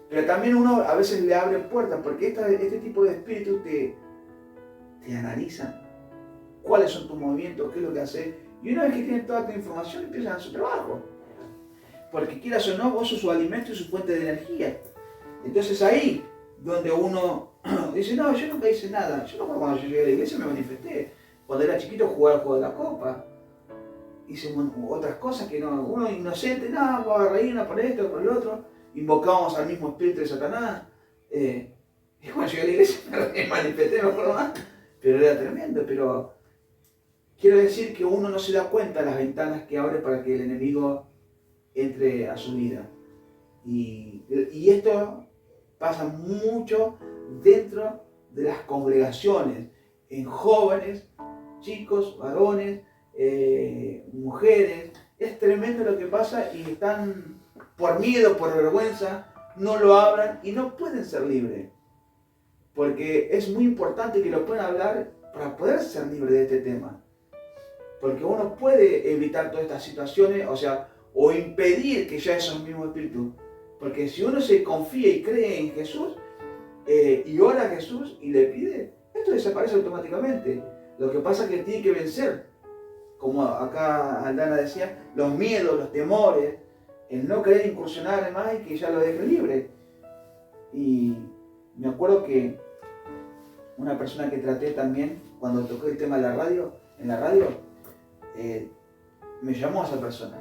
B: Pero también uno a veces le abre puertas, porque este tipo de espíritus te analizan cuáles son tus movimientos, qué es lo que haces. Y una vez que tienen toda tu información, empiezan a hacer su trabajo. Porque quieras o no, vos sos su alimento y su fuente de energía. Entonces ahí donde uno dice, no, yo nunca hice nada. Yo no, cuando yo llegué a la iglesia me manifesté. Cuando era chiquito jugaba al juego de la copa. Hice otras cosas que no, uno inocente, no, vamos a reírnos por esto, por el otro. Invocábamos al mismo espíritu de Satanás. Y cuando llegué a la iglesia me manifesté, me acuerdo más. Pero era tremendo, pero quiero decir que uno no se da cuenta de las ventanas que abre para que el enemigo entre a su vida. Y esto pasa mucho dentro de las congregaciones, en jóvenes, chicos, varones, mujeres. Es tremendo lo que pasa y están por miedo, por vergüenza, no lo hablan y no pueden ser libres. Porque es muy importante que lo puedan hablar para poder ser libre de este tema. Porque uno puede evitar todas estas situaciones, o impedir que ya esos mismos espíritus. Porque si uno se confía y cree en Jesús, y ora a Jesús y le pide, esto desaparece automáticamente. Lo que pasa es que tiene que vencer, como acá Aldana decía, los miedos, los temores, el no querer incursionar más y que ya lo deje libre. Y me acuerdo que una persona que traté también, cuando toqué el tema de la radio, en la radio, me llamó a esa persona.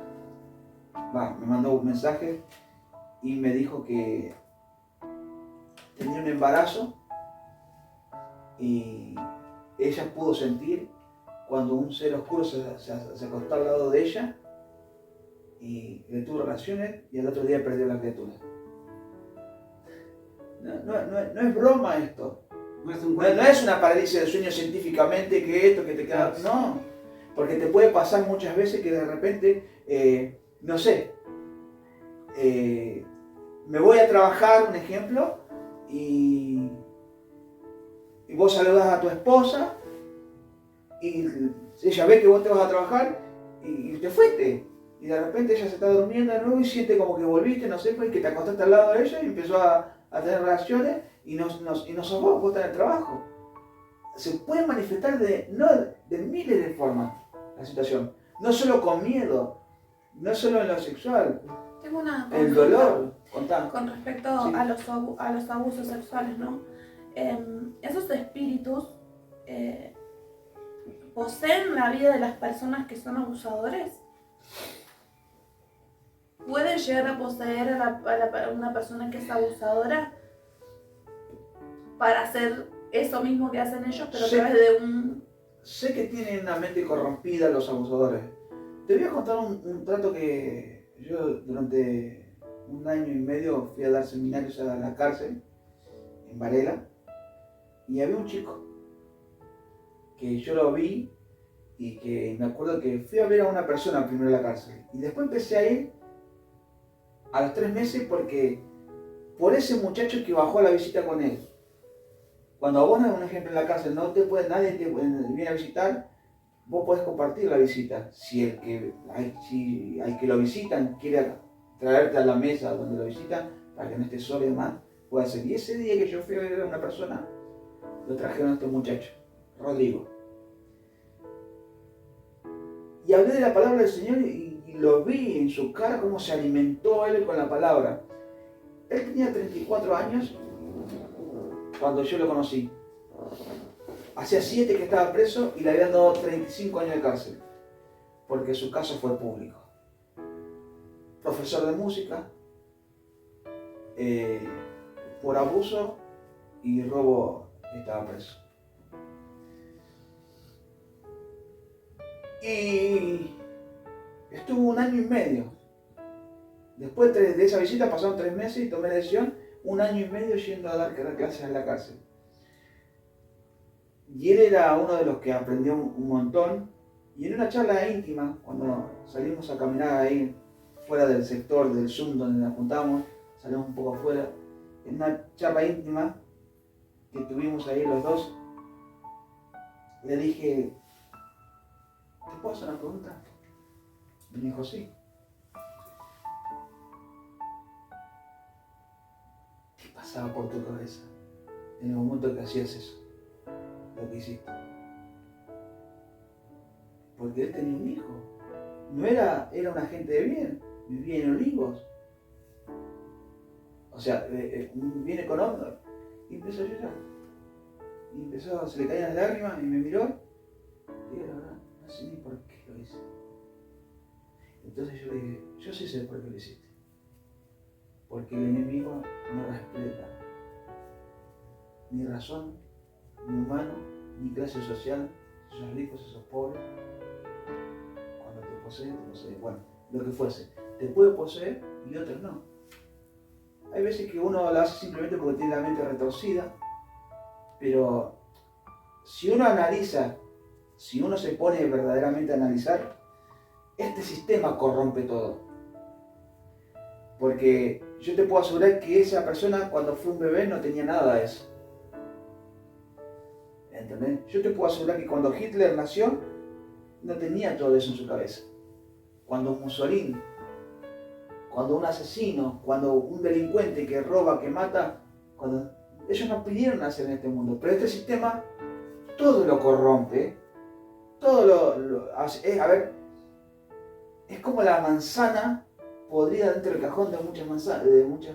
B: Me mandó un mensaje y me dijo que tenía un embarazo y ella pudo sentir cuando un ser oscuro se acostó al lado de ella y le tuvo relaciones y al otro día perdió la criatura. No es broma esto. No es una parálisis del sueño científicamente que esto, que te queda... No, porque te puede pasar muchas veces que de repente, no sé, me voy a trabajar, un ejemplo, y vos saludas a tu esposa y ella ve que vos te vas a trabajar y te fuiste. Y de repente ella se está durmiendo de nuevo y siente como que volviste, no sé, y que te acostaste al lado de ella y empezó a tener relaciones y no sos vos estás en el trabajo. Se puede manifestar de miles de formas la situación. No solo con miedo, no solo en lo sexual.
A: Tengo una
B: el dolor. Contá.
A: Con respecto
B: Sí.
A: a los abusos sexuales, ¿no? Esos espíritus poseen la vida de las personas que son abusadores. Pueden llegar a poseer a una persona que es abusadora para hacer eso mismo que hacen ellos, pero
B: Sí.
A: a través de un...
B: Sé que tienen una mente corrompida los abusadores. Te voy a contar un trato que yo durante 1 año y medio fui a dar seminarios a la cárcel, en Varela, y había un chico que yo lo vi y que me acuerdo que fui a ver a una persona primero en la cárcel y después empecé a ir a los 3 meses por ese muchacho que bajó a la visita con él. Cuando vos, un ejemplo, en la cárcel nadie te viene a visitar, vos podés compartir la visita. Si al que lo visitan quiere traerte a la mesa donde lo visitan, para que no estés solo y demás, puede ser. Y ese día que yo fui a ver a una persona, lo trajeron a este muchacho, Rodrigo. Y hablé de la palabra del Señor y lo vi en su cara cómo se alimentó él con la palabra. Él tenía 34 años cuando yo lo conocí. Hacía 7 que estaba preso y le habían dado 35 años de cárcel, porque su caso fue público. Profesor de música, por abuso y robo estaba preso. Y estuvo 1 año y medio. Después de esa visita pasaron 3 meses y tomé la decisión, 1 año y medio yendo a dar clases en la cárcel. Y él era uno de los que aprendió un montón. Y en una charla íntima, cuando salimos a caminar ahí fuera del sector del Zoom donde nos juntamos, salimos un poco afuera, en una charla íntima que tuvimos ahí los dos, le dije, ¿te puedo hacer una pregunta? Me dijo, sí. ¿Qué pasaba por tu cabeza en el momento que hacías eso, lo que hiciste? Porque él tenía un hijo, no era una gente de bien, vivía en Olivos, o sea, bien económico, y empezó a llorar, y se le caían las lágrimas y me miró, y digo, la verdad, no sé ni por qué lo hice. Entonces yo le dije, yo sí sé por qué lo hiciste, porque el enemigo no respeta ni razón, ni humano, ni clase social, si sos rico, si sos pobre. Cuando te posee, bueno, lo que fuese, te puede poseer y otros no. Hay veces que uno lo hace simplemente porque tiene la mente retorcida, pero si uno analiza, si uno se pone verdaderamente a analizar, este sistema corrompe todo. Porque yo te puedo asegurar que esa persona cuando fue un bebé no tenía nada de eso. ¿Entendés? Yo te puedo asegurar que cuando Hitler nació, no tenía todo eso en su cabeza. Cuando Mussolini, cuando un asesino, cuando un delincuente que roba, que mata, cuando ellos no pidieron nacer en este mundo. Pero este sistema todo lo corrompe, todo lo hace. A ver, es como la manzana podrida dentro del cajón de muchas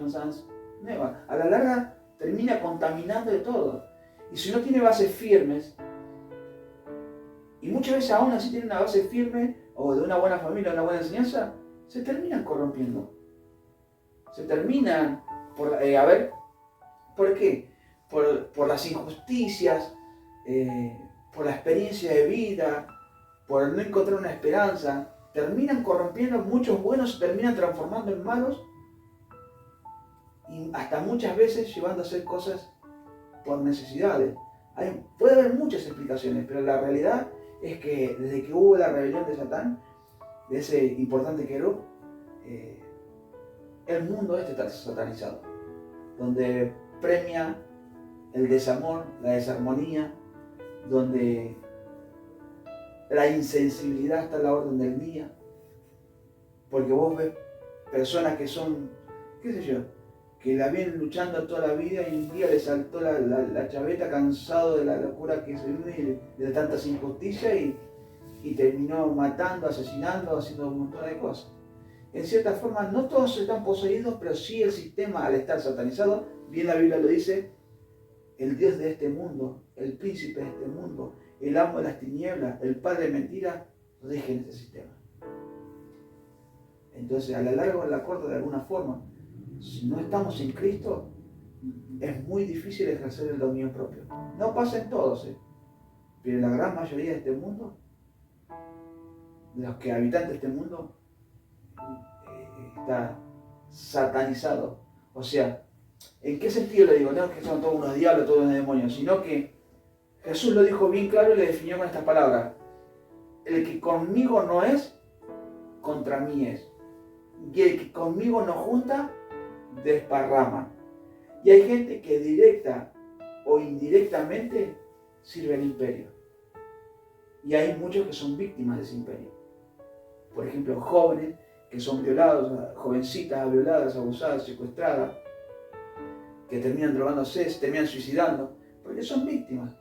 B: manzanas nuevas. A la larga termina contaminando de todo. Y si no tiene bases firmes, y muchas veces aún así tiene una base firme, o de una buena familia, una buena enseñanza, se terminan corrompiendo. Se terminan, a ver, ¿por qué? Por las injusticias, por la experiencia de vida, por no encontrar una esperanza, terminan corrompiendo, muchos buenos se terminan transformando en malos, y hasta muchas veces llevando a hacer cosas por necesidades. Puede haber muchas explicaciones, pero la realidad es que desde que hubo la rebelión de Satán, de ese importante querub, el mundo está satanizado, donde premia el desamor, la desarmonía, donde la insensibilidad está a la orden del día, porque vos ves personas que son, qué sé yo, que la vienen luchando toda la vida y un día le saltó la chaveta cansado de la locura que se vive de tantas injusticias y terminó matando, asesinando, haciendo un montón de cosas. En cierta forma, no todos están poseídos, pero sí el sistema, al estar satanizado, bien la Biblia lo dice, el Dios de este mundo, el príncipe de este mundo, el amo de las tinieblas, el padre de mentira, rigen este sistema. Entonces, a lo largo de la corta, de alguna forma, si no estamos en Cristo, es muy difícil ejercer el dominio propio. No pasa en todos, pero la gran mayoría de este mundo, de los que habitantes de este mundo, está satanizado. O sea, ¿en qué sentido le digo? No es que son todos unos diablos, todos unos demonios, sino que Jesús lo dijo bien claro y le definió con estas palabras. El que conmigo no es, contra mí es. Y el que conmigo no junta, desparrama. Y hay gente que directa o indirectamente sirve al imperio. Y hay muchos que son víctimas de ese imperio. Por ejemplo, jóvenes que son violados, jovencitas violadas, abusadas, secuestradas, que terminan drogándose, se terminan suicidando, porque son víctimas.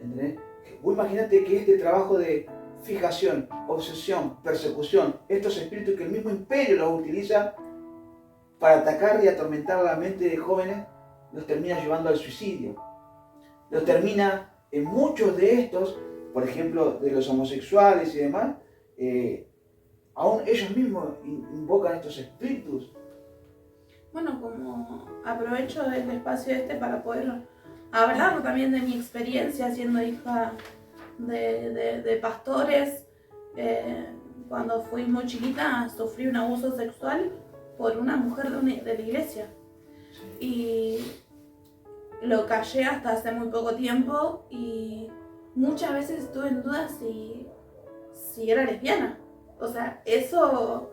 B: ¿Entendés? Vos imaginate que este trabajo de fijación, obsesión, persecución, estos espíritus que el mismo imperio los utiliza para atacar y atormentar la mente de jóvenes, los termina llevando al suicidio. Los termina, en muchos de estos, por ejemplo, de los homosexuales y demás, aún ellos mismos invocan estos espíritus.
A: Bueno, como aprovecho el espacio para poder hablar también de mi experiencia siendo hija de pastores. Cuando fui muy chiquita sufrí un abuso sexual por una mujer de la iglesia. Y lo callé hasta hace muy poco tiempo y muchas veces estuve en duda si era lesbiana. O sea, eso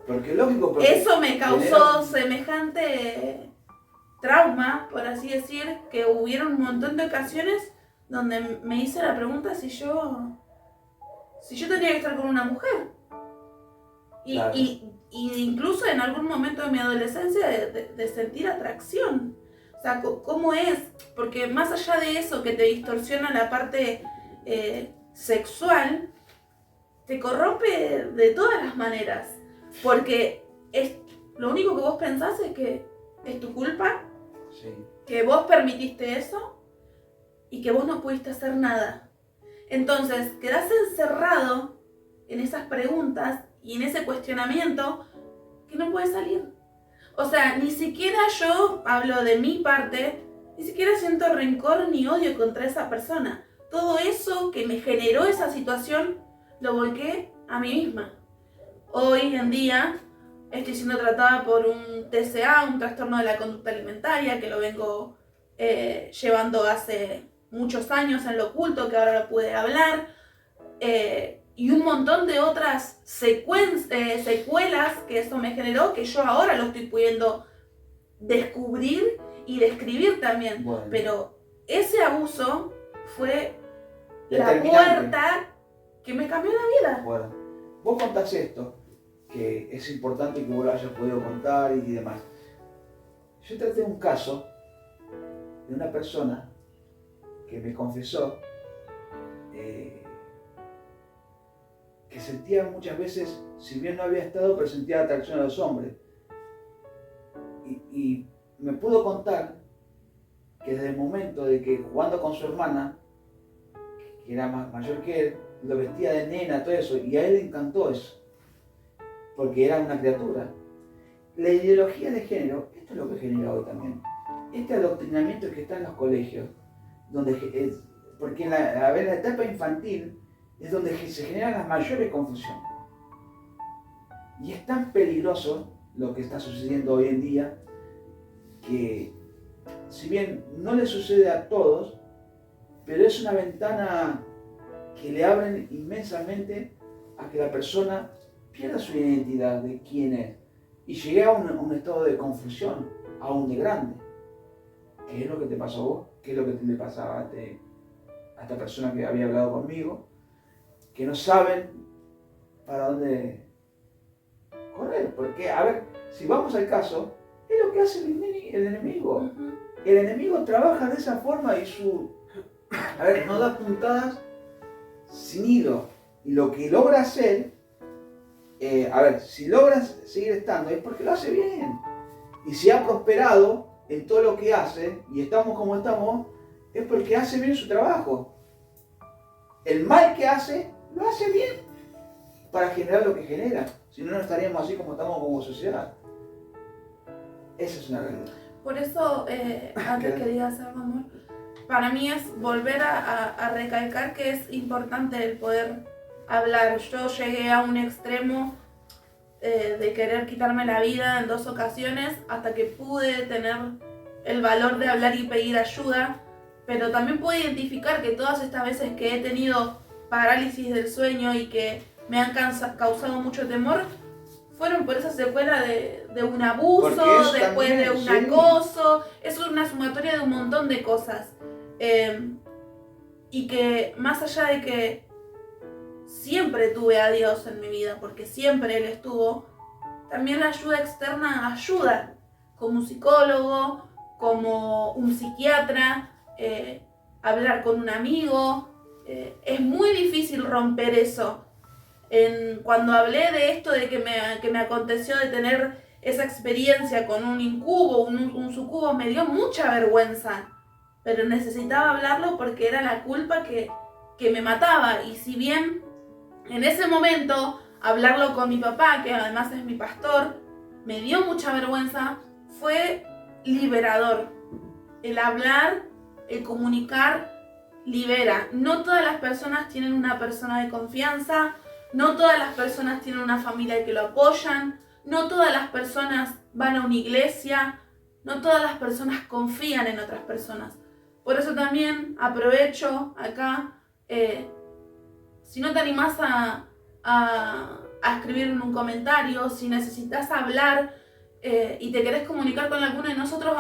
A: me causó semejante trauma, por así decir, que hubieron un montón de ocasiones donde me hice la pregunta si yo tenía que estar con una mujer.
B: Claro.
A: Y incluso en algún momento de mi adolescencia de sentir atracción. O sea, ¿cómo es? Porque más allá de eso que te distorsiona la parte sexual, te corrompe de todas las maneras. Porque lo único que vos pensás es que es tu culpa,
B: Sí.
A: que vos permitiste eso y que vos no pudiste hacer nada. Entonces, quedás encerrado en esas preguntas y en ese cuestionamiento que no puedes salir. O sea, ni siquiera yo, hablo de mi parte, ni siquiera siento rencor ni odio contra esa persona. Todo eso que me generó esa situación, lo volqué a mí misma. Hoy en día estoy siendo tratada por un TCA, un trastorno de la conducta alimentaria, que lo vengo llevando hace muchos años en lo oculto, que ahora lo pude hablar, y un montón de otras secuelas que eso me generó, que yo ahora lo estoy pudiendo descubrir y describir también.
B: Bueno.
A: Pero ese abuso fue la puerta que me cambió la vida.
B: Bueno, vos contás esto, que es importante que vos lo hayas podido contar y demás. Yo traté un caso de una persona que me confesó que sentía muchas veces, si bien no había estado, pero sentía atracción a los hombres. Y me pudo contar que desde el momento de que jugando con su hermana, que era mayor que él, lo vestía de nena, todo eso, y a él le encantó eso, porque era una criatura. La ideología de género, esto es lo que genera hoy también, este adoctrinamiento que está en los colegios, porque en la etapa infantil es donde se generan las mayores confusiones. Y es tan peligroso lo que está sucediendo hoy en día, que si bien no le sucede a todos, pero es una ventana que le abren inmensamente a que la persona pierda su identidad de quién es y llegue a un estado de confusión, aún de grande. ¿Qué es lo que te pasó a vos? ¿Qué es lo que le pasaba a esta persona que había hablado conmigo? Que no saben para dónde correr. Porque, a ver, si vamos al caso, es lo que hace el enemigo.
A: Uh-huh.
B: El enemigo trabaja de esa forma y no da puntadas sin hilo. Y lo que logra hacer, si logras seguir estando, es porque lo hace bien. Y si ha prosperado en todo lo que hace, y estamos como estamos, es porque hace bien su trabajo. El mal que hace, lo hace bien para generar lo que genera. Si no, no estaríamos así como estamos como sociedad. Esa es una realidad.
A: Por eso, antes que digas algo, amor, para mí es volver a recalcar que es importante el poder hablar. Yo llegué a un extremo de querer quitarme la vida en 2 ocasiones hasta que pude tener el valor de hablar y pedir ayuda, pero también pude identificar que todas estas veces que he tenido parálisis del sueño y que me han causado mucho temor, fueron por esa secuela de un abuso, después también, de un acoso. Es una sumatoria de un montón de cosas. Y que más allá de que siempre tuve a Dios en mi vida, porque siempre Él estuvo, también la ayuda externa ayuda, como un psicólogo, como un psiquiatra, hablar con un amigo. Es muy difícil romper eso. Cuando hablé de esto, de que me aconteció de tener esa experiencia con un incubo, un sucubo, me dio mucha vergüenza, pero necesitaba hablarlo porque era la culpa que me mataba. Y si bien en ese momento hablarlo con mi papá, que además es mi pastor, me dio mucha vergüenza, fue liberador. El hablar, el comunicar, libera. No todas las personas tienen una persona de confianza, no todas las personas tienen una familia que lo apoyan, no todas las personas van a una iglesia, no todas las personas confían en otras personas. Por eso también aprovecho acá, si no te animás a a escribir en un comentario. Si necesitas hablar y te querés comunicar con alguno de nosotros,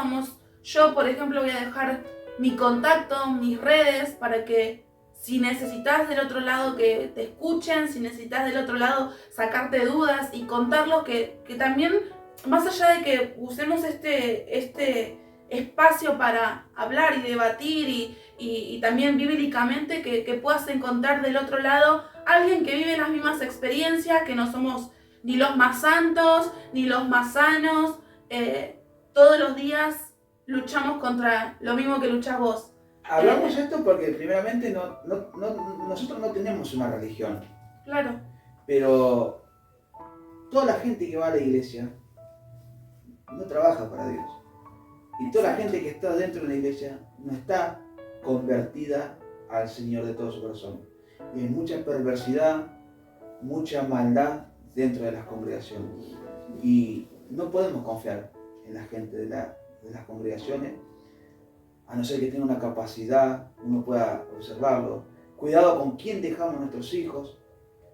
A: yo por ejemplo voy a dejar mi contacto, mis redes, para que si necesitas del otro lado que te escuchen, si necesitas del otro lado sacarte dudas y contarlo, que también, más allá de que usemos este espacio para hablar y debatir y también bíblicamente, que puedas encontrar del otro lado alguien que vive las mismas experiencias, que no somos ni los más santos, ni los más sanos, todos los días luchamos contra lo mismo que luchás vos.
B: Hablamos esto porque primeramente nosotros no tenemos una religión.
A: Claro.
B: Pero toda la gente que va a la iglesia no trabaja para Dios. Y toda la gente que está dentro de la iglesia no está convertida al Señor de todo su corazón. Y hay mucha perversidad, mucha maldad dentro de las congregaciones. Y no podemos confiar en la gente de las congregaciones, a no ser que tenga una capacidad, uno pueda observarlo. Cuidado con quién dejamos a nuestros hijos,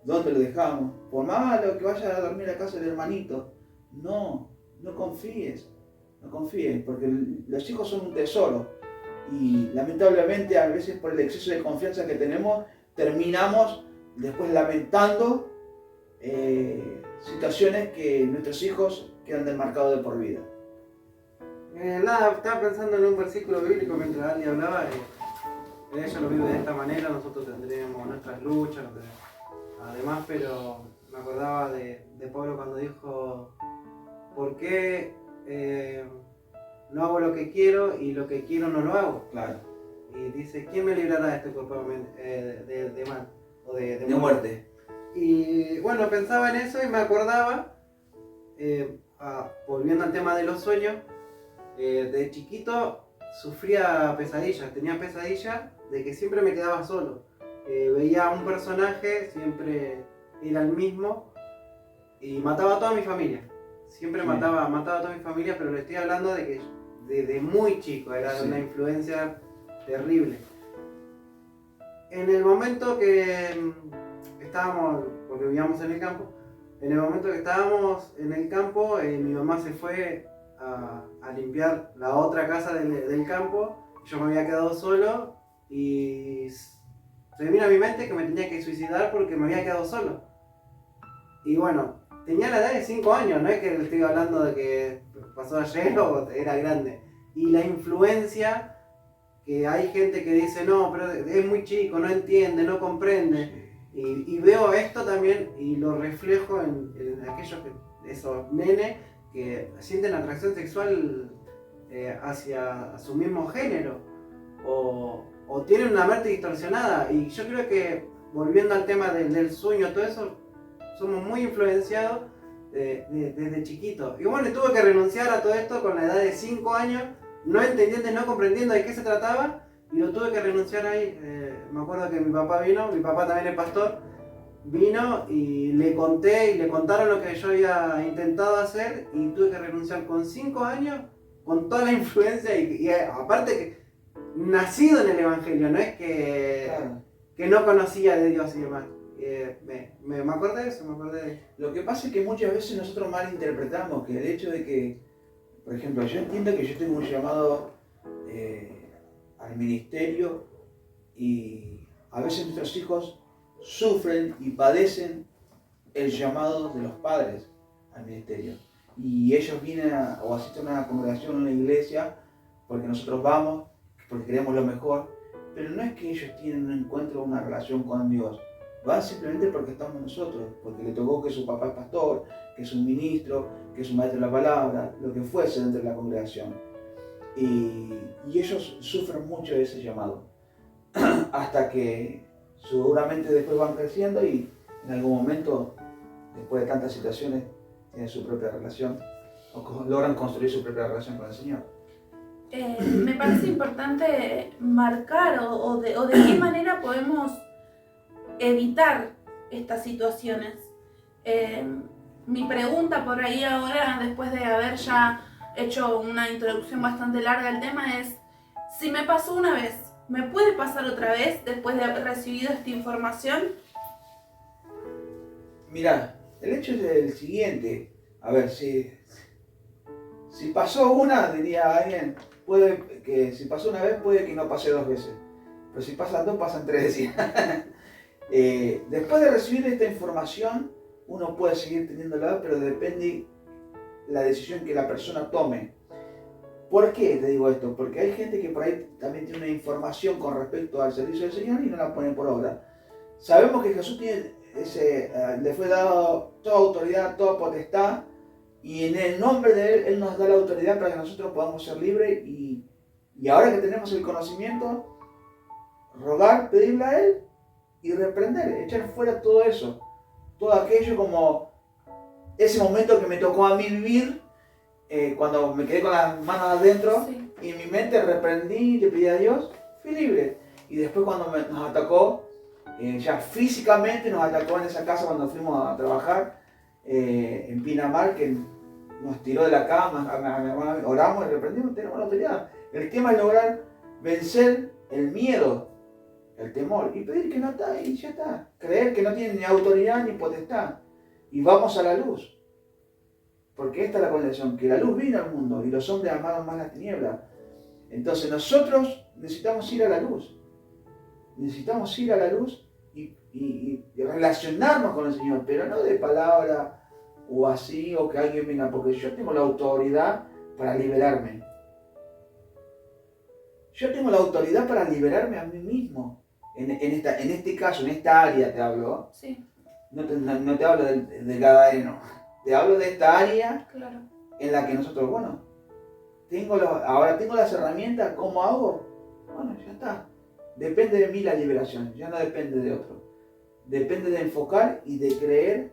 B: dónde lo dejamos. Por más malo que vaya a dormir a casa del hermanito, no confíes, porque los hijos son un tesoro. Y lamentablemente a veces por el exceso de confianza que tenemos, terminamos después lamentando situaciones que nuestros hijos quedan desmarcados de por vida.
C: Estaba pensando en un versículo bíblico mientras Ali hablaba. Ella lo vive de esta manera, nosotros tendremos nuestras luchas, además, pero me acordaba de Pablo cuando dijo: ¿por qué no hago lo que quiero y lo que quiero no lo hago?
B: Claro.
C: Y dice: ¿quién me librará de este cuerpo de mal? O de
B: muerte.
C: Y bueno, pensaba en eso y me acordaba, volviendo al tema de los sueños, de chiquito sufría pesadillas, tenía pesadillas de que siempre me quedaba solo. Veía a un personaje, siempre era el mismo, y mataba a toda mi familia. Siempre mataba a toda mi familia, pero le estoy hablando de que desde muy chico, era una influencia terrible. En el momento que estábamos, porque vivíamos en el campo, en el momento que estábamos en el campo, mi mamá se fue a limpiar la otra casa del campo. Yo me había quedado solo y se me vino a mi mente que me tenía que suicidar porque me había quedado solo. Y bueno, tenía la edad de 5 años, no es que le estoy hablando de que pasó ayer o era grande. Y la influencia, que hay gente que dice: no, pero es muy chico, no entiende, no comprende. Y veo esto también y lo reflejo en aquellos esos nenes que sienten atracción sexual hacia su mismo género o tienen una mente distorsionada. Y yo creo que, volviendo al tema del sueño, todo eso, somos muy influenciados desde chiquitos. Y bueno, tuve que renunciar a todo esto con la edad de 5 años, no entendiendo, no comprendiendo de qué se trataba, y lo tuve que renunciar ahí. Me acuerdo que mi papá vino, mi papá también es pastor, vino y le conté y le contaron lo que yo había intentado hacer, y tuve que renunciar con 5 años, con toda la influencia y aparte que nacido en el Evangelio, no es que no conocía de Dios y demás. Me acordé de eso,
B: Lo que pasa es que muchas veces nosotros malinterpretamos que el hecho de que, por ejemplo, yo entiendo que yo tengo un llamado al ministerio, y a veces nuestros hijos sufren y padecen el llamado de los padres al ministerio. Y ellos vienen o asisten a una congregación, a una iglesia, porque nosotros vamos, porque queremos lo mejor, pero no es que ellos tienen un encuentro, una relación con Dios. Van simplemente porque estamos nosotros, porque le tocó que su papá es pastor, que es un ministro, que es un maestro de la palabra, lo que fuese dentro de la congregación. Y ellos sufren mucho de ese llamado, hasta que seguramente después van creciendo y en algún momento, después de tantas situaciones, tienen su propia relación o logran construir su propia relación con el Señor.
A: Me parece importante marcar o de qué manera podemos evitar estas situaciones. Mi pregunta por ahí ahora, después de haber ya hecho una introducción bastante larga al tema, es: si me pasó una vez, ¿me puede pasar otra vez después de haber recibido esta información?
B: Mirá, El hecho es el siguiente. A ver, si pasó una, diría alguien, puede que si pasó una vez, puede que no pase 2 veces. Pero si pasan 2, pasan 3, decía. Después de recibir esta información, uno puede seguir teniéndola, pero depende la decisión que la persona tome. ¿Por qué te digo esto? Porque hay gente que por ahí también tiene una información con respecto al servicio del Señor y no la pone por obra. Sabemos que Jesús le fue dado toda autoridad, toda potestad, y en el nombre de Él nos da la autoridad para que nosotros podamos ser libres y ahora que tenemos el conocimiento, rogar, pedirle a Él y reprender, echar fuera todo eso, todo aquello como ese momento que me tocó a mí vivir, cuando me quedé con las manos adentro y en mi mente reprendí, le pedí a Dios, fui libre. Y después cuando nos atacó, ya físicamente nos atacó en esa casa cuando fuimos a trabajar en Pinamar, que nos tiró de la cama, oramos y reprendimos, tenemos la autoridad. El tema es lograr vencer el miedo, el temor, y pedir que no está y ya está. Creer que no tiene ni autoridad ni potestad. Y vamos a la luz. Porque esta es la condición, que la luz vino al mundo y los hombres amaron más las tinieblas. Entonces nosotros necesitamos ir a la luz. Necesitamos ir a la luz y relacionarnos con el Señor, pero no de palabra o así, o que alguien venga, porque yo tengo la autoridad para liberarme. Yo tengo la autoridad para liberarme a mí mismo. En este caso, en esta área te hablo.
A: Sí.
B: No te hablo del gadareno. Te hablo de esta área,
A: claro,
B: en la que nosotros, bueno, ahora tengo las herramientas, ¿cómo hago? Bueno, ya está. Depende de mí la liberación, ya no depende de otro. Depende de enfocar y de creer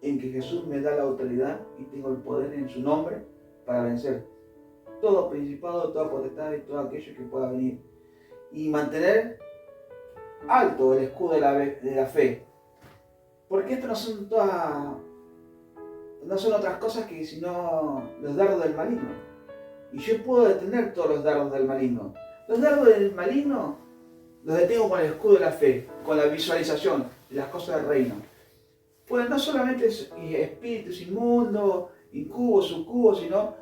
B: en que Jesús me da la autoridad y tengo el poder en su nombre para vencer todo principado, toda potestad y todo aquello que pueda venir. Y mantener alto el escudo de la fe. Porque esto no son otras cosas que sino los dardos del maligno. Y yo puedo detener todos los dardos del maligno. Los dardos del maligno los detengo con el escudo de la fe, con la visualización de las cosas del reino. Pues no solamente espíritus inmundos, incubos, sucubos, sino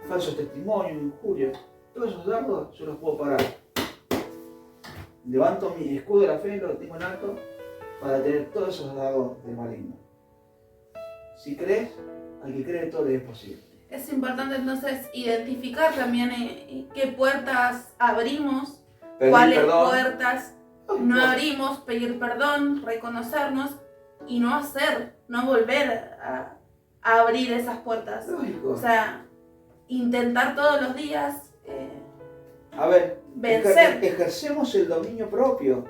B: falsos testimonios, injurias. Todos esos dardos yo los puedo parar. Levanto mi escudo de la fe, lo tengo en alto, para detener todos esos dardos del maligno. Si crees, al que cree todo le es posible.
A: Es importante entonces identificar también qué puertas abrimos, cuáles puertas no abrimos, pedir perdón, reconocernos y no volver a abrir esas puertas.
B: Lógico.
A: O sea, intentar todos los días vencer.
B: Ejercemos el dominio propio.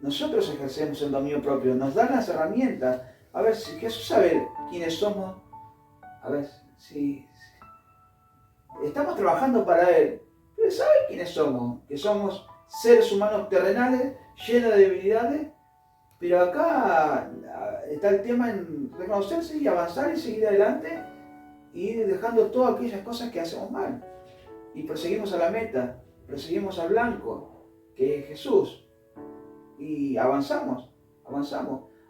B: Nosotros ejercemos el dominio propio, nos dan las herramientas. A ver, si Jesús sabe quiénes somos, a ver, si estamos trabajando para Él, pero sabe quiénes somos, que somos seres humanos terrenales, llenos de debilidades, pero acá está el tema en reconocerse y avanzar y seguir adelante y ir dejando todas aquellas cosas que hacemos mal. Y perseguimos a la meta, perseguimos al blanco, que es Jesús. Y avanzamos.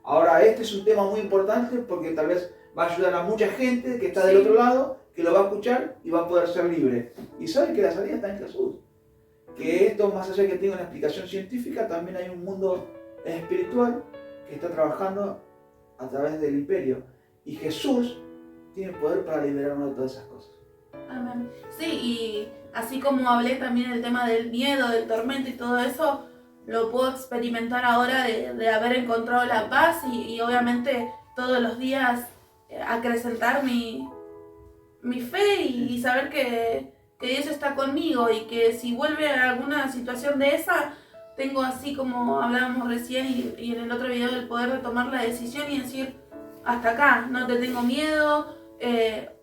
B: Ahora, este es un tema muy importante porque tal vez va a ayudar a mucha gente que está del otro lado, que lo va a escuchar y va a poder ser libre. Y sabe que la salida está en Jesús. Que esto, más allá de que tenga una explicación científica, también hay un mundo espiritual que está trabajando a través del imperio. Y Jesús tiene poder para liberarnos de todas esas cosas.
A: Amén. Sí, y así como hablé también del tema del miedo, del tormento y todo eso, lo puedo experimentar ahora de haber encontrado la paz y obviamente todos los días acrecentar mi fe y saber que Dios está conmigo y que si vuelve a alguna situación de esa, tengo así como hablábamos recién y en el otro video el poder de tomar la decisión y decir hasta acá, no te tengo miedo,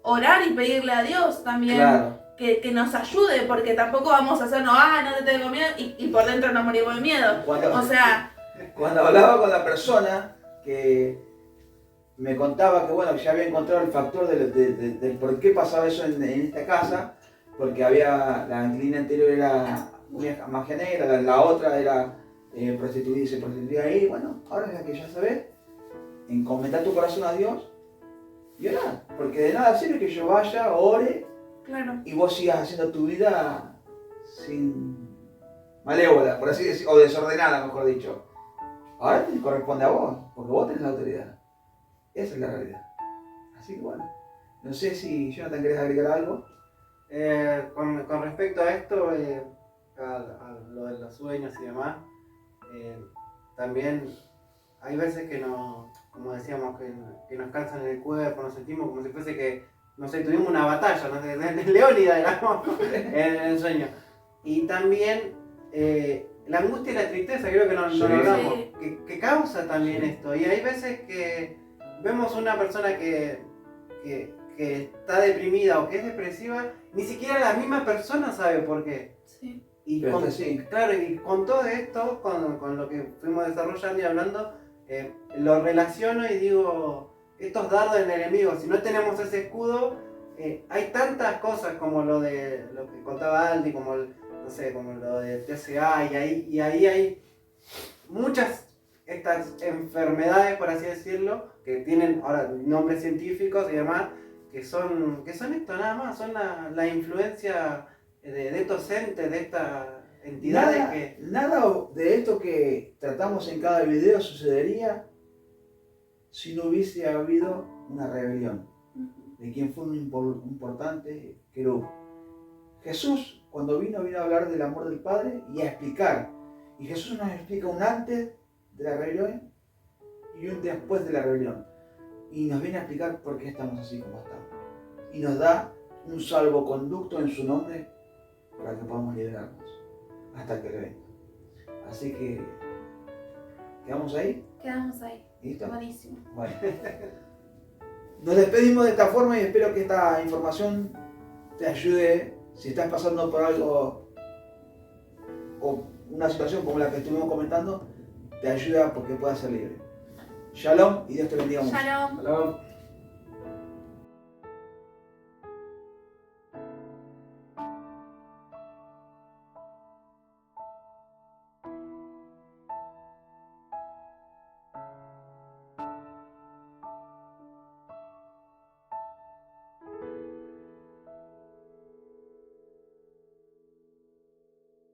A: orar y pedirle a Dios también.
B: Claro.
A: Que nos ayude, porque tampoco vamos a hacernos, no te tengo miedo, y por dentro nos morimos de miedo.
B: Cuando hablaba con la persona que me contaba que bueno, que ya había encontrado el factor del por qué pasaba eso en esta casa, porque la inquilina anterior era magia negra, la otra era prostituida y se prostituía ahí, bueno, ahora es la que ya sabés, encomendar tu corazón a Dios y orar. Porque de nada sirve que yo vaya, ore
A: Claro.
B: y vos sigas haciendo tu vida sin malévola, por así decirlo, o desordenada, mejor dicho. Ahora te corresponde a vos, porque vos tenés la autoridad. Esa es la realidad. Así que bueno, no sé si Jonathan querés agregar algo.
C: Con respecto a esto, a lo de los sueños y demás, también hay veces que como decíamos, que nos cansan el cuerpo, nos sentimos como si fuese que, no sé, tuvimos una batalla, no sé, Leónidas éramos en el sueño. Y también la angustia y la tristeza, creo que no hablamos, que causa también esto. Y hay veces que vemos una persona que está deprimida o que es depresiva, ni siquiera la misma persona sabe por qué.
A: Sí.
C: Y
B: Pero
C: con,
B: sí.
C: claro, y con todo esto, con lo que fuimos desarrollando y hablando, lo relaciono y digo, estos dardos del enemigo, si no tenemos ese escudo, hay tantas cosas como lo que contaba Aldi, como como lo de TCA, y ahí hay muchas estas enfermedades, por así decirlo, que tienen ahora nombres científicos y demás, que son esto nada más, son la influencia de estos entes, de estas entidades
B: Nada de esto que tratamos en cada video sucedería si no hubiese habido una rebelión de quien fue un importante querub. Jesús, cuando vino a hablar del amor del Padre y a explicar. Y Jesús nos explica un antes de la rebelión y un después de la rebelión. Y nos viene a explicar por qué estamos así como estamos. Y nos da un salvoconducto en su nombre para que podamos liberarnos hasta que Él venga. Así que, ¿quedamos ahí?
A: Quedamos ahí.
B: ¿Listo?
A: Buenísimo.
B: Bueno. Nos despedimos de esta forma y espero que esta información te ayude si estás pasando por algo o una situación como la que estuvimos comentando, te ayuda porque puedas ser libre. Shalom y Dios te bendiga mucho.
A: Shalom.
C: Shalom.